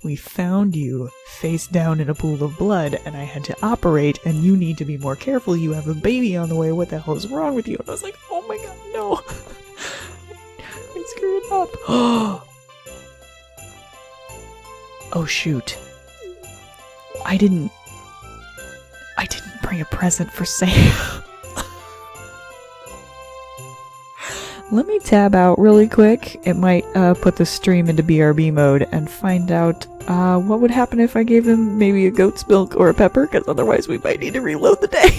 we found you face down in a pool of blood and I had to operate and you need to be more careful. You have a baby on the way. What the hell is wrong with you? And I was like, oh my god, no. I screwed up. Oh shoot. I didn't bring a present for Sam. Let me tab out really quick. It might put the stream into BRB mode and find out what would happen if I gave him maybe a goat's milk or a pepper, because otherwise we might need to reload the day.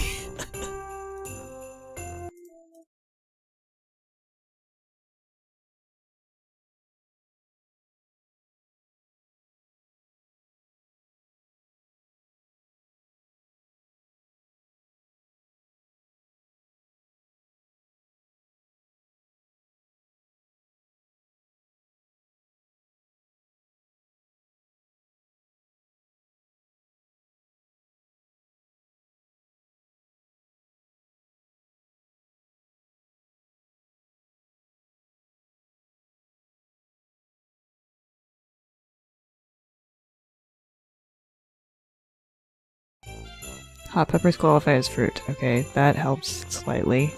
Hot peppers qualify as fruit. Okay, that helps slightly.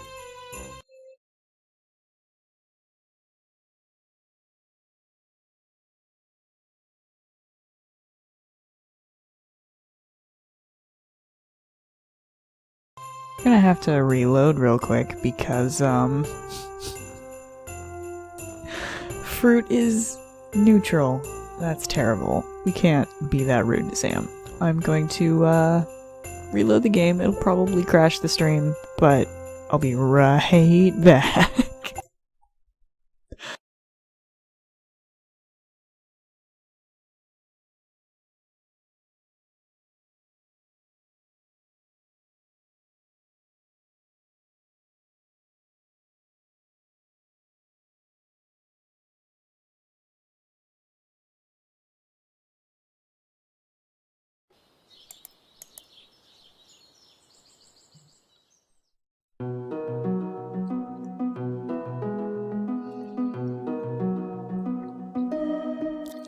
I'm gonna have to reload real quick because, fruit is neutral. That's terrible. We can't be that rude to Sam. I'm going to, reload the game. It'll probably crash the stream, but I'll be right back.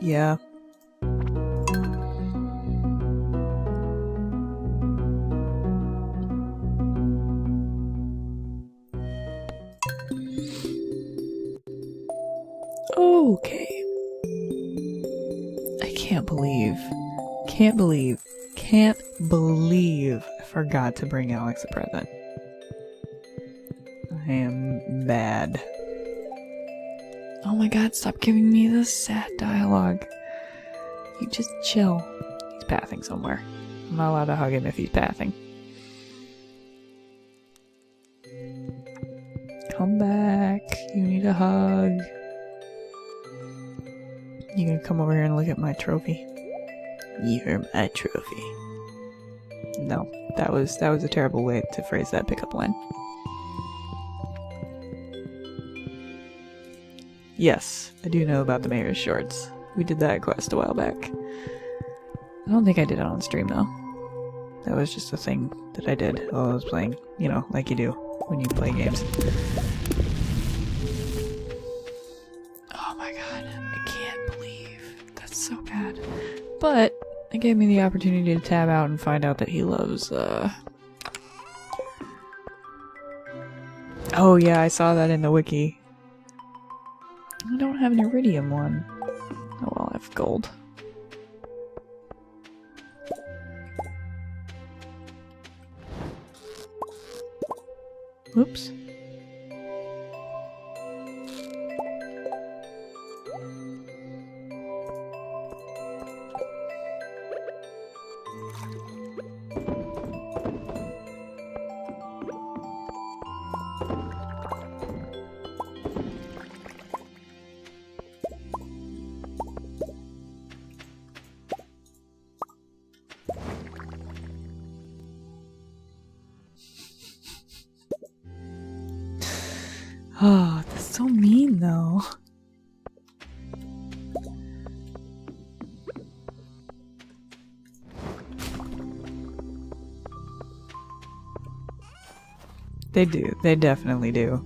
Yeah. Okay. I can't believe I forgot to bring Alex a present. I am mad. Oh my god, stop giving me this sad dialogue. You just chill. He's pathing somewhere. I'm not allowed to hug him if he's pathing. Come back. You need a hug. You gonna come over here and look at my trophy? You're my trophy. No, that was a terrible way to phrase that pickup line. Yes, I do know about the mayor's shorts. We did that quest a while back. I don't think I did it on stream though. That was just a thing that I did while I was playing, you know, like you do when you play games. Oh my god, I can't believe that's so bad. But it gave me the opportunity to tab out and find out that he loves, Oh yeah, I saw that in the wiki. I don't have an iridium one. Oh well, I have gold. Oops. Oh, that's so mean though. They do. They definitely do.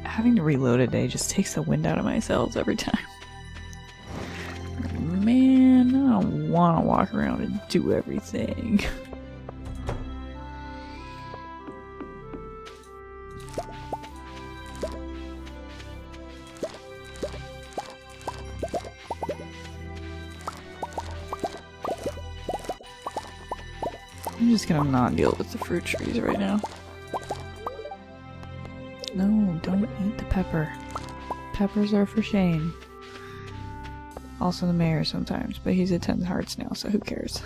Having to reload a day just takes the wind out of my sails every time. Man, I don't want to walk around and do everything. I'm just gonna not deal with the fruit trees right now. No, don't eat the pepper. Peppers are for Shane. Also the mayor sometimes, but he's at 10 hearts now, so who cares?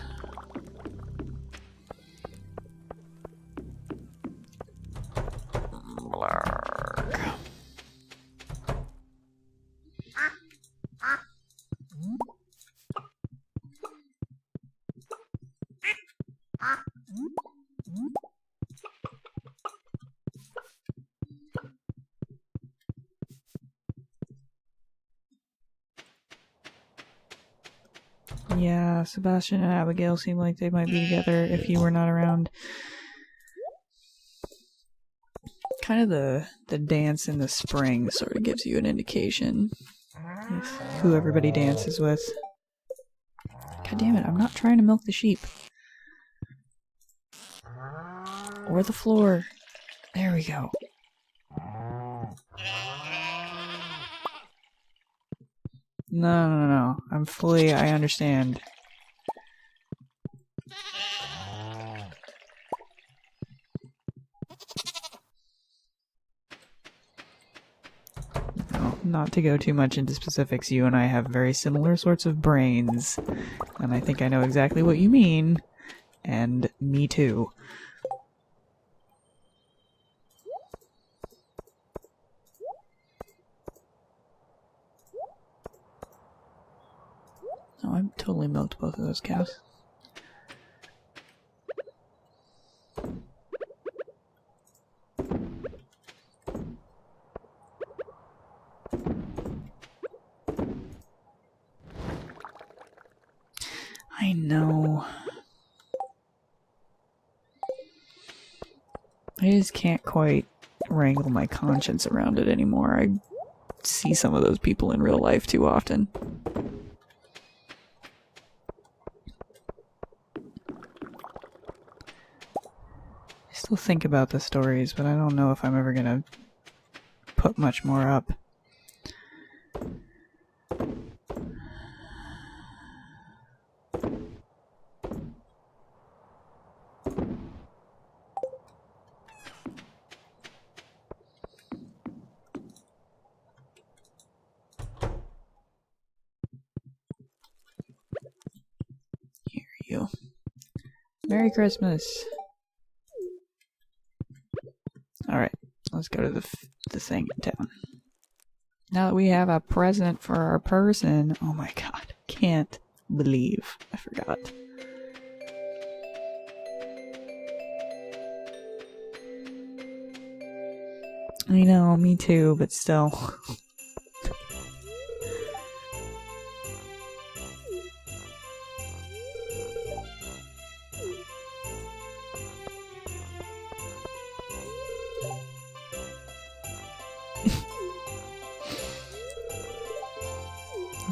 Yeah, Sebastian and Abigail seem like they might be together if you were not around. Kind of the dance in the spring sort of gives you an indication of who everybody dances with. God damn it, I'm not trying to milk the sheep. Or the floor. There we go. No. I understand. No, not to go too much into specifics, you and I have very similar sorts of brains. And I think I know exactly what you mean. And me too. Oh, I totally milked both of those cows. I know. I just can't quite wrangle my conscience around it anymore. I see some of those people in real life too often. I still think about the stories, but I don't know if I'm ever gonna put much more up. Here you. Merry Christmas. Alright, let's go to the thing in town. Now that we have a present for our person, oh my god, can't believe I forgot. I know, me too, but still.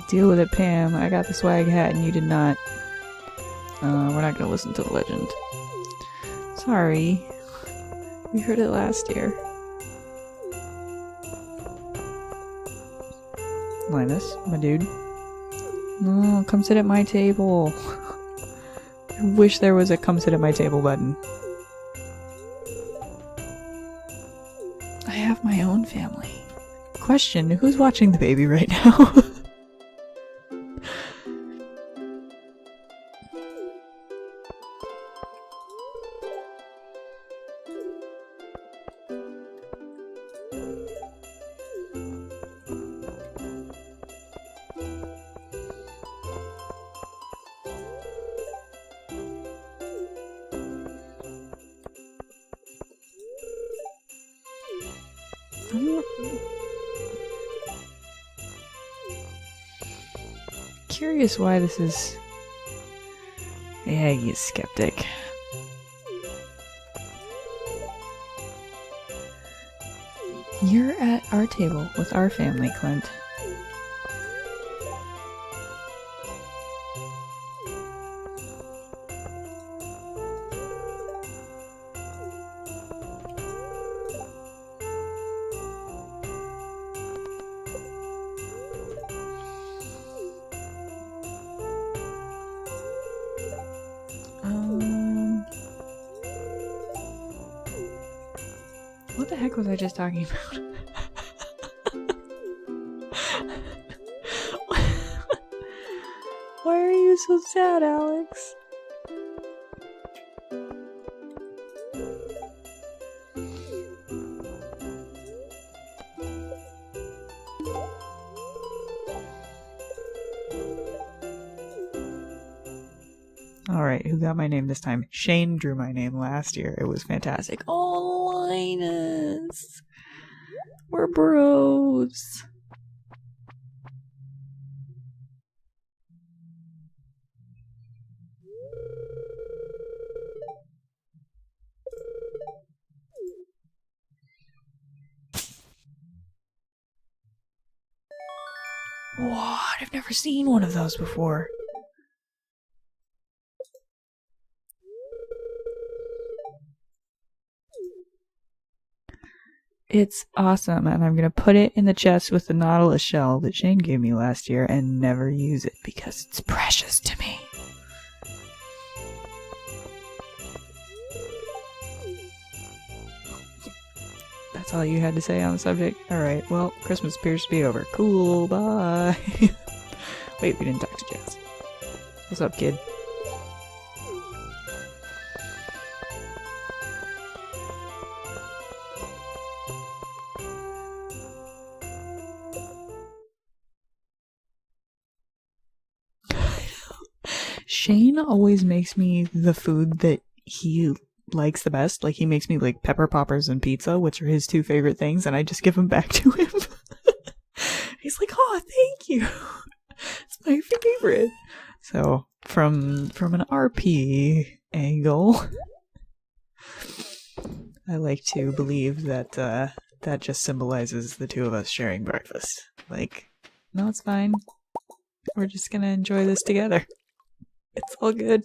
Deal with it, Pam. I got the swag hat and you did not. We're not gonna listen to the legend. Sorry. We heard it last year. Linus, my dude. No, come sit at my table. I wish there was a come sit at my table button. I have my own family. Question, who's watching the baby right now? Curious why this is... Yeah, you skeptic. You're at our table with our family, Clint. heck was I just talking about? Why are you so sad, Alex? Alright, who got my name this time? Shane drew my name last year. It was fantastic. Oh, Linus! We're bros! What? I've never seen one of those before. It's awesome, and I'm gonna put it in the chest with the Nautilus shell that Shane gave me last year and never use it because it's precious to me. That's all you had to say on the subject? Alright, well, Christmas appears to be over. Cool, bye! Wait, we didn't talk to Jazz. What's up, kid? Shane always makes me the food that he likes the best. Like, he makes me like pepper poppers and pizza, which are his two favorite things, and I just give them back to him. He's like, oh, thank you. It's my favorite. So, from an RP angle, I like to believe that that just symbolizes the two of us sharing breakfast. Like, no, it's fine. We're just gonna enjoy this together. It's all good.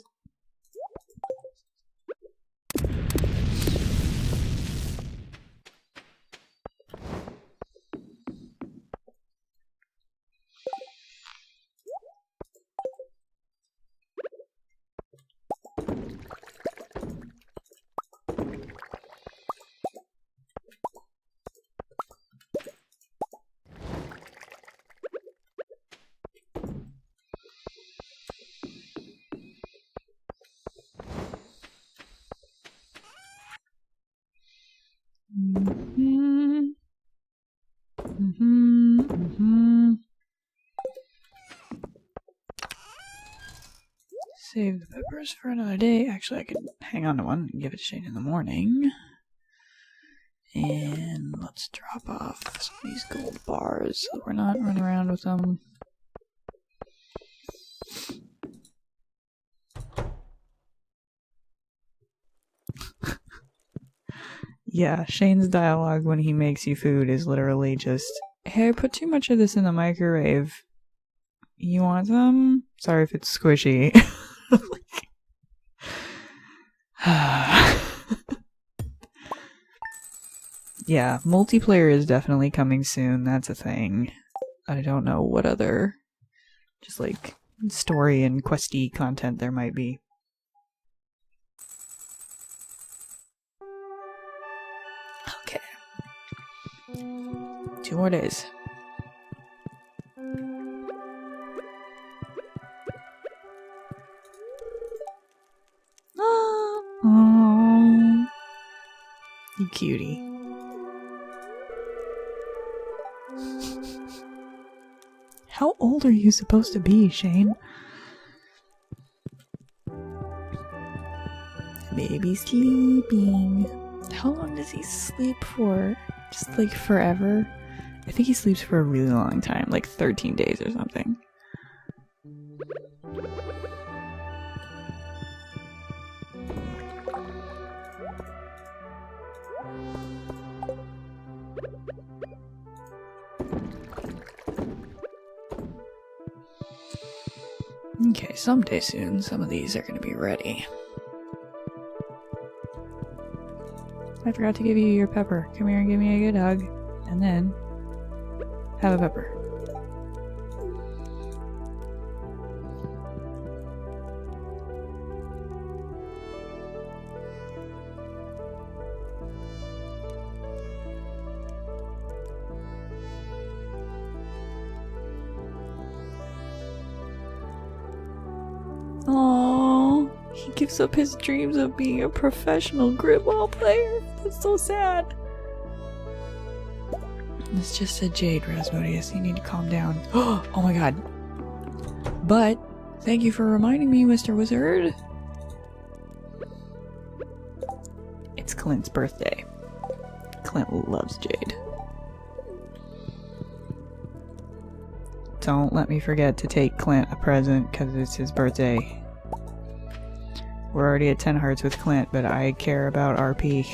Save the peppers for another day. Actually, I could hang on to one and give it to Shane in the morning. And let's drop off some of these gold bars so we're not running around with them. Yeah, Shane's dialogue when he makes you food is literally just, hey, I put too much of this in the microwave. You want some? Sorry if it's squishy. Yeah, multiplayer is definitely coming soon. That's a thing. I don't know what other just like story and questy content there might be. Okay. 2 more days. Oh, you cutie. How old are you supposed to be, Shane? Baby's sleeping. How long does he sleep for? Just like forever? I think he sleeps for a really long time, like 13 days or something. Okay, someday soon, some of these are going to be ready. I forgot to give you your pepper. Come here and give me a good hug. And then, have a pepper. gives up his dreams of being a professional gridball player. That's so sad. It's just a jade, Rasmodius. You need to calm down. Oh my god. But, thank you for reminding me, Mr. Wizard. It's Clint's birthday. Clint loves jade. Don't let me forget to take Clint a present because it's his birthday. We're already at 10 hearts with Clint, but I care about RP.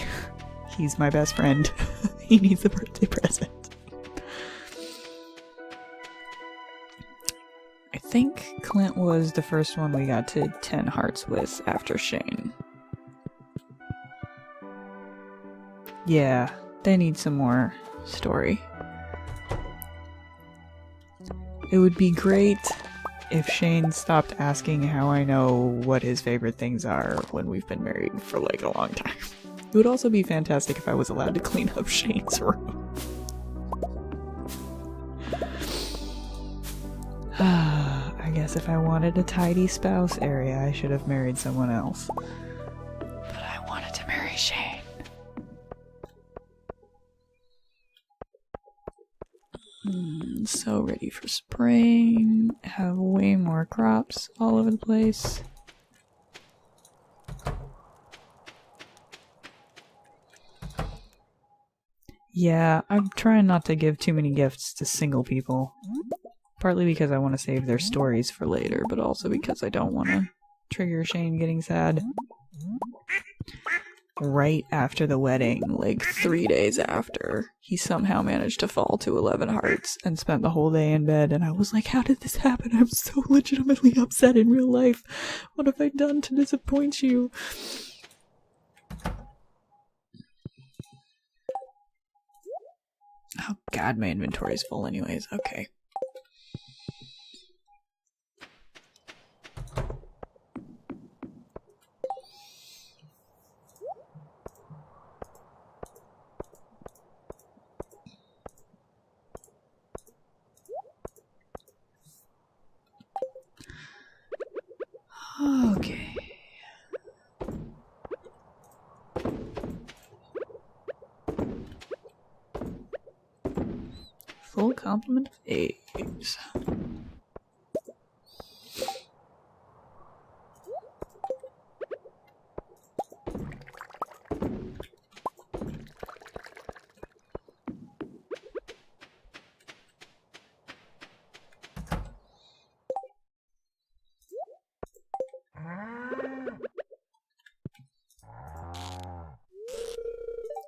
He's my best friend. He needs a birthday present. I think Clint was the first one we got to 10 hearts with after Shane. Yeah, they need some more story. It would be great if Shane stopped asking how I know what his favorite things are when we've been married for like a long time. It would also be fantastic if I was allowed to clean up Shane's room. I guess if I wanted a tidy spouse area, I should have married someone else. But I wanted to marry Shane. So ready for spring. Have way more crops all over the place. Yeah, I'm trying not to give too many gifts to single people. Partly because I want to save their stories for later, but also because I don't want to trigger Shane getting sad. Right after the wedding, like 3 days after, he somehow managed to fall to 11 hearts and spent the whole day in bed, and I was like, how did this happen? I'm so legitimately upset in real life. What have I done to disappoint you? Oh god, my inventory is full anyways. Okay. Okay. Full complement of eggs.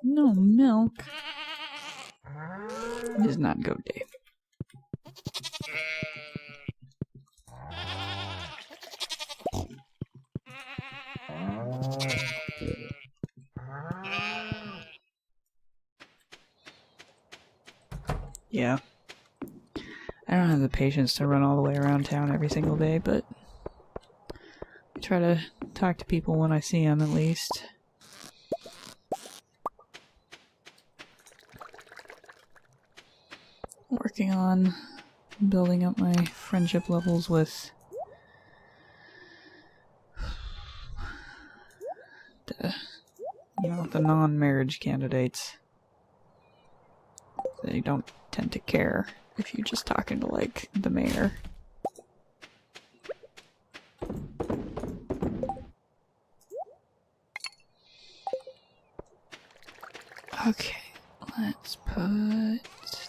No milk. It is not go day. Yeah. I don't have the patience to run all the way around town every single day, but I try to talk to people when I see them at least. Working on building up my friendship levels with the non-marriage candidates. They don't tend to care if you're just talking to, like, the mayor. Okay, let's put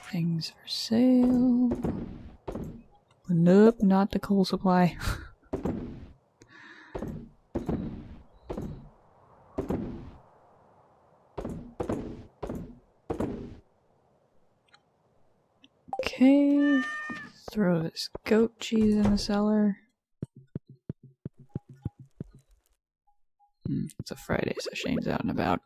things for sale. Nope, not the coal supply. Okay, throw this goat cheese in the cellar. It's a Friday, so Shane's out and about.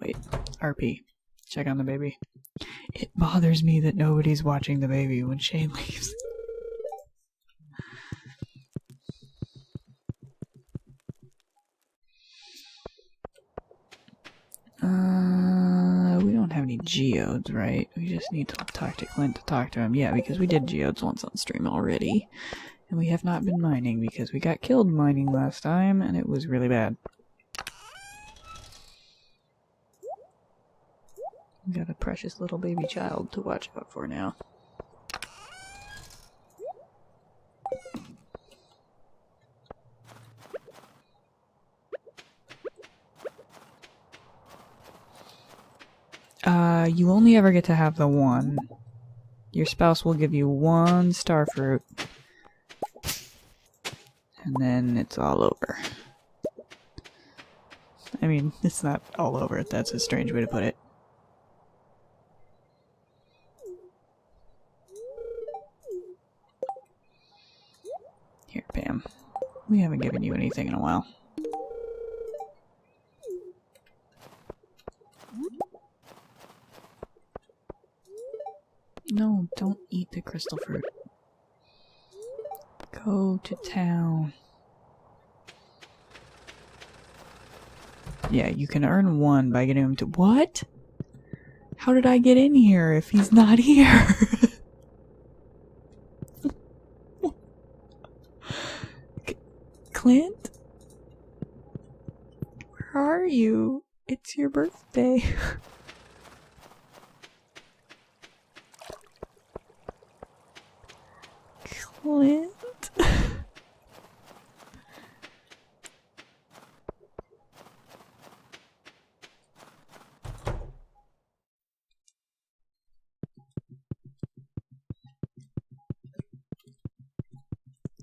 Wait, RP. Check on the baby. It bothers me that nobody's watching the baby when Shane leaves. geodes, right? We just need to talk to Clint to talk to him. Yeah, because we did geodes once on stream already. And we have not been mining because we got killed mining last time, and it was really bad. We got a precious little baby child to watch out for now. You only ever get to have the one. Your spouse will give you one star fruit. And then it's all over. I mean, it's not all over. That's a strange way to put it. Here, Pam. We haven't given you anything in a while. No, don't eat the crystal fruit. Go to town. Yeah, you can earn one by getting him to... What? How did I get in here if he's not here? Clint? Where are you? It's your birthday. Clint?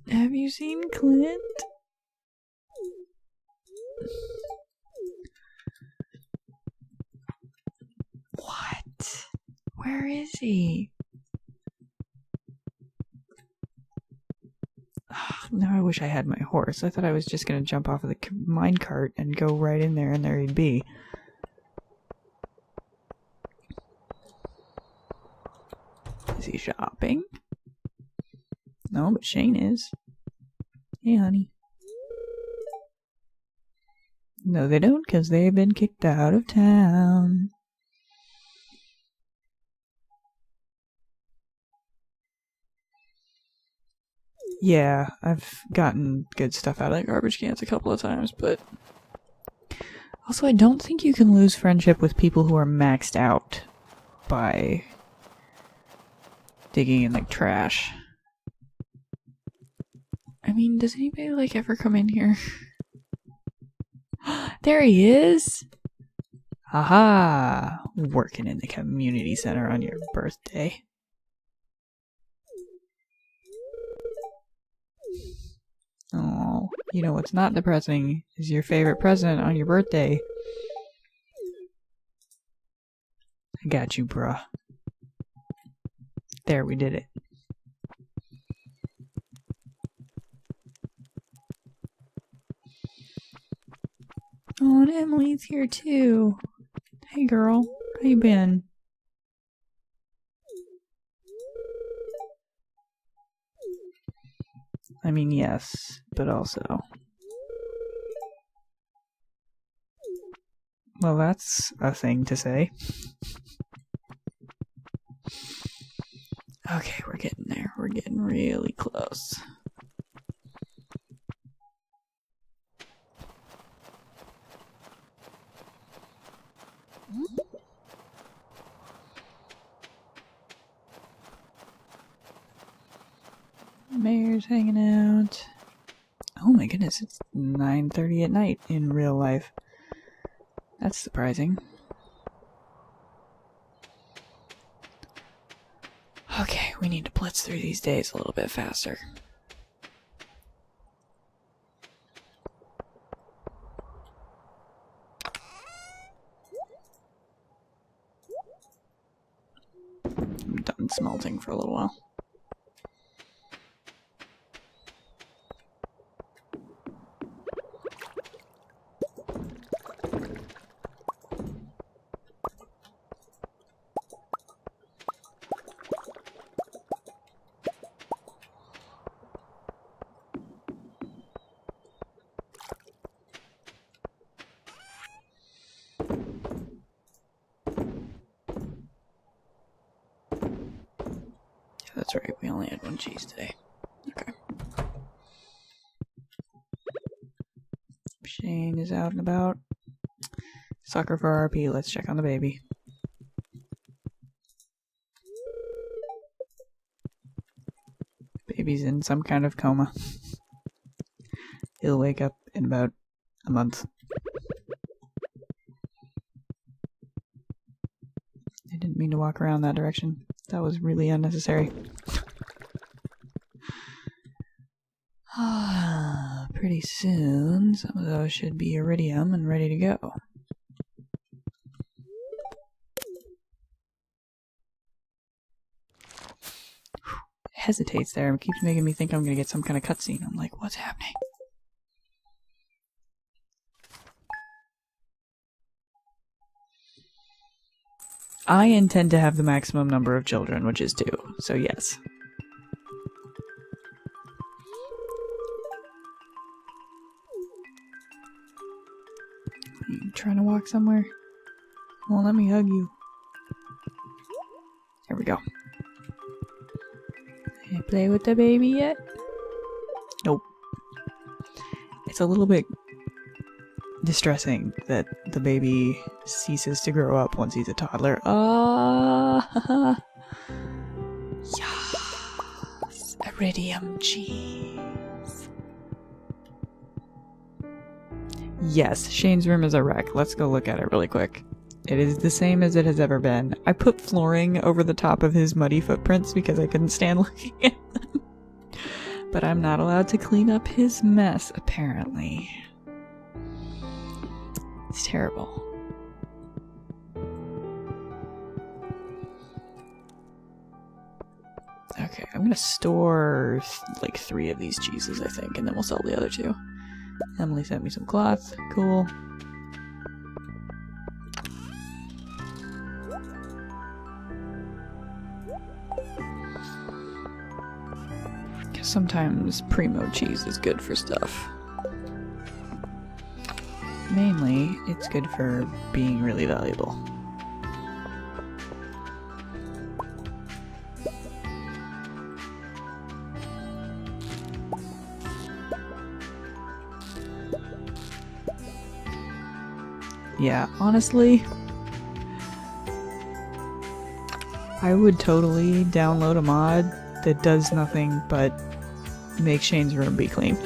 Have you seen Clint? What? Where is he? Now I wish I had my horse. I thought I was just going to jump off of the minecart and go right in there, and there he'd be. Is he shopping? No, but Shane is. Hey, honey. No, they don't, because they've been kicked out of town. Yeah, I've gotten good stuff out of the garbage cans a couple of times, but... Also, I don't think you can lose friendship with people who are maxed out by digging in, like, trash. I mean, does anybody, like, ever come in here? There he is! Aha! Working in the community center on your birthday. Oh, you know what's not depressing is your favorite present on your birthday. I got you, bruh. There, we did it. Oh, and Emily's here too. Hey girl, how you been? I mean, yes, but also... Well, that's a thing to say. Okay, we're getting there. We're getting really close. Mayor's hanging out. Oh my goodness, it's 9:30 at night in real life. That's surprising. Okay, we need to blitz through these days a little bit faster. I'm done smelting for a little while. that's right. We only had one cheese today. Okay. Shane is out and about. Sucker for RP. Let's check on the baby. Baby's in some kind of coma. He'll wake up in about a month. I didn't mean to walk around that direction. That was really unnecessary. Pretty soon, some of those should be iridium and ready to go. Hesitates there and keeps making me think I'm gonna get some kind of cutscene. I'm like, what's happening? I intend to have the maximum number of children, which is 2, so yes. Are you trying to walk somewhere? Won't let me hug you. There we go. Can I play with the baby yet? Nope. It's a little bit distressing that the baby ceases to grow up once he's a toddler. Yes! Iridium cheese. Yes, Shane's room is a wreck. Let's go look at it really quick. It is the same as it has ever been. I put flooring over the top of his muddy footprints because I couldn't stand looking at them. But I'm not allowed to clean up his mess, apparently. It's terrible. Okay, I'm gonna store like 3 of these cheeses, I think, and then we'll sell the other 2. Emily sent me some cloth. Cool. Guess sometimes primo cheese is good for stuff. Mainly, it's good for being really valuable. Yeah, honestly, I would totally download a mod that does nothing but make Shane's room be clean.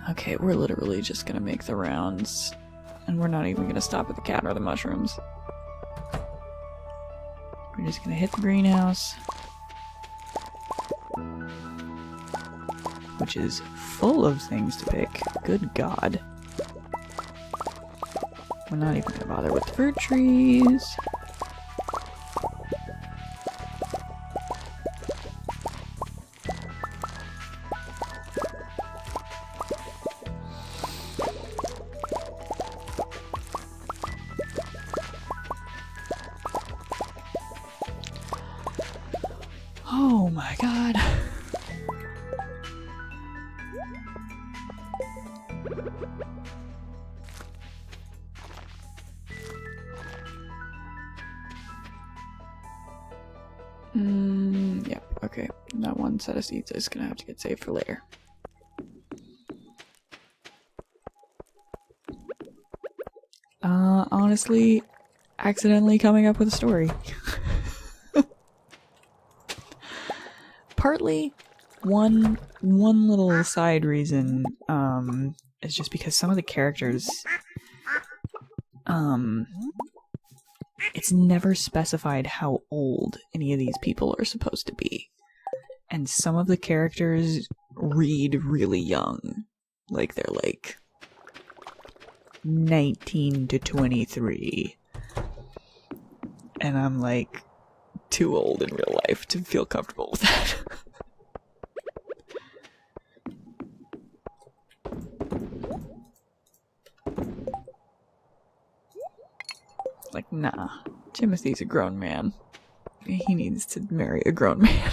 Okay, we're literally just gonna make the rounds, and we're not even gonna stop at the cat or the mushrooms. We're just gonna hit the greenhouse, which is full of things to pick. Good God. We're not even gonna bother with the fruit trees. Oh my God. Yep, okay. That one set of seeds is gonna have to get saved for later. Honestly, accidentally coming up with a story. Partly, one little side reason, is just because some of the characters, it's never specified how old any of these people are supposed to be. And some of the characters read really young. Like, they're like 19 to 23. And I'm like too old in real life to feel comfortable with that. Like, nah, Timothy's a grown man. He needs to marry a grown man.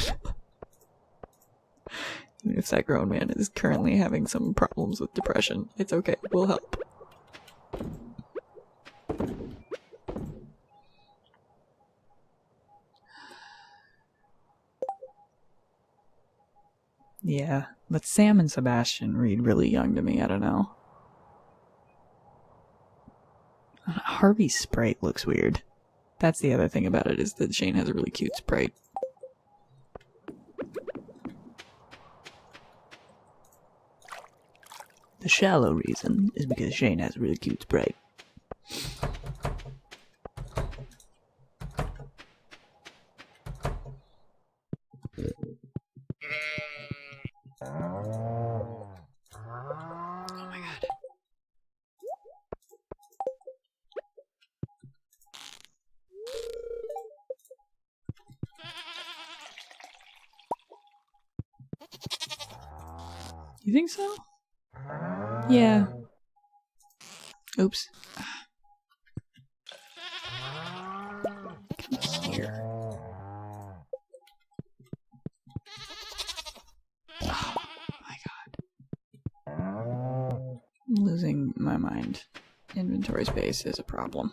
Even if that grown man is currently having some problems with depression. It's okay, we'll help. Yeah, but Sam and Sebastian read really young to me, I don't know. Harvey's sprite looks weird. That's the other thing about it, is that Shane has a really cute sprite. The shallow reason is because Shane has a really cute sprite. Oh my god. You think so? Yeah. Oops. Come here. Oh my god. I'm losing my mind. Inventory space is a problem.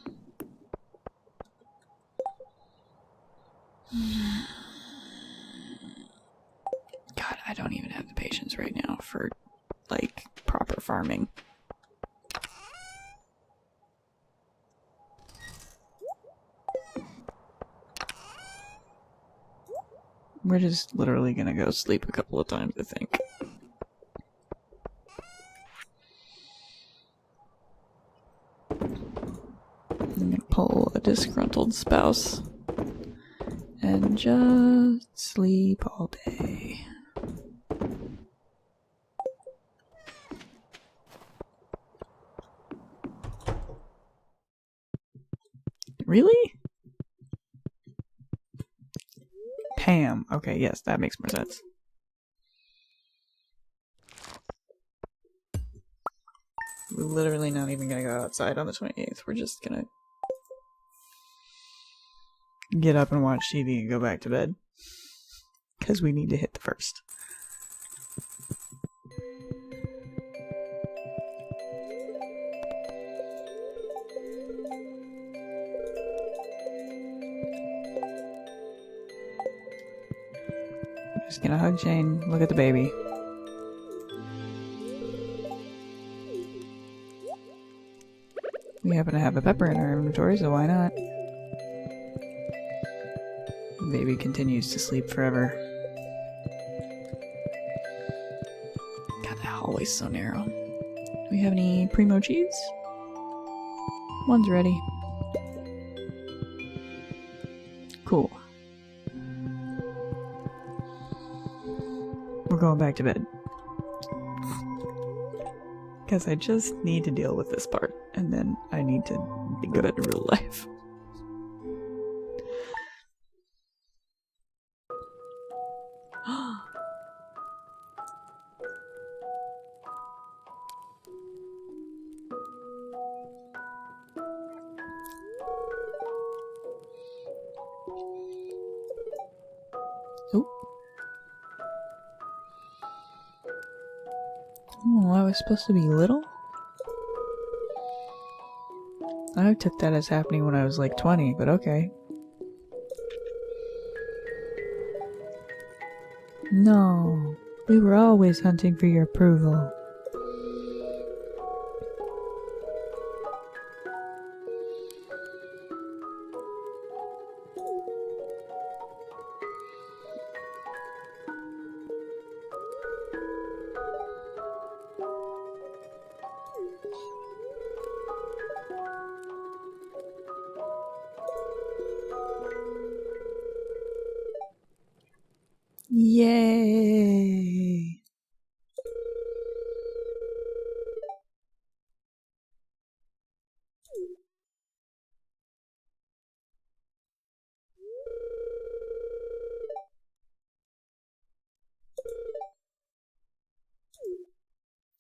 God, I don't even have the patience right now for, like, proper farming. We're just literally gonna go sleep a couple of times, I think. I'm gonna pull a disgruntled spouse and just sleep all day. Really? Pam. Okay, yes, that makes more sense. We're literally not even gonna go outside on the 28th. We're just gonna get up and watch TV and go back to bed. Because we need to hit the first. Just gonna hug Shane, look at the baby. We happen to have a pepper in our inventory, so why not? The baby continues to sleep forever. God, that hallway's so narrow. Do we have any primo cheese? One's ready. Cool. We're going back to bed. Because I just need to deal with this part, and then I need to be good at real life. Oh, I was supposed to be little? I took that as happening when I was like 20, but okay. No, we were always hunting for your approval. Yay!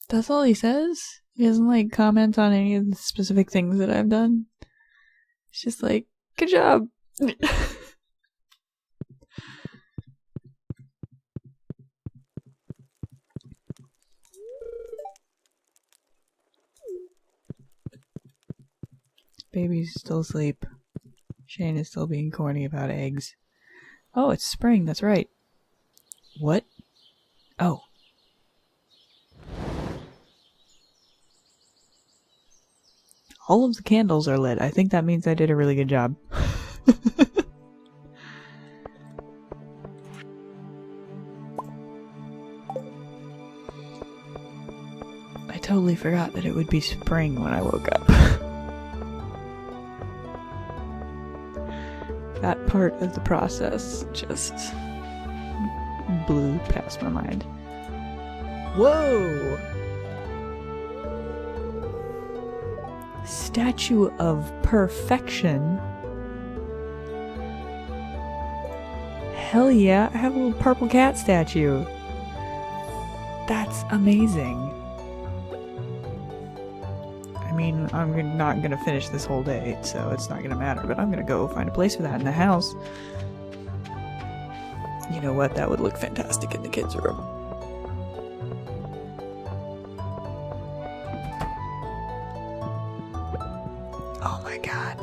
That's all he says? He doesn't, like, comment on any of the specific things that I've done? It's just like, good job! Baby's still asleep. Shane is still being corny about eggs. Oh, it's spring, that's right. What? Oh. All of the candles are lit. I think that means I did a really good job. I totally forgot that it would be spring when I woke up. That part of the process just blew past my mind. Whoa! Statue of Perfection. Hell yeah, I have a little purple cat statue. That's amazing. I mean, I'm not gonna finish this whole day, so it's not gonna matter, but I'm gonna go find a place for that in the house. You know what? That would look fantastic in the kids' room. Oh my god.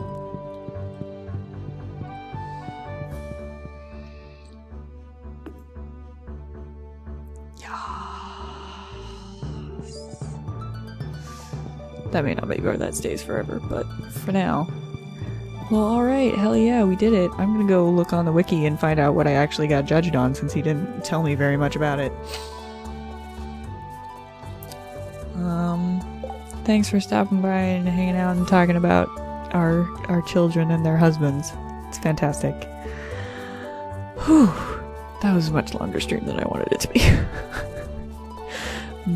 That may not be where that stays forever, but for now. Well, alright, hell yeah, we did it. I'm gonna go look on the wiki and find out what I actually got judged on, since he didn't tell me very much about it. Thanks for stopping by and hanging out and talking about our children and their husbands. It's fantastic. Whew. That was a much longer stream than I wanted it to be.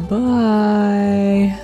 Bye.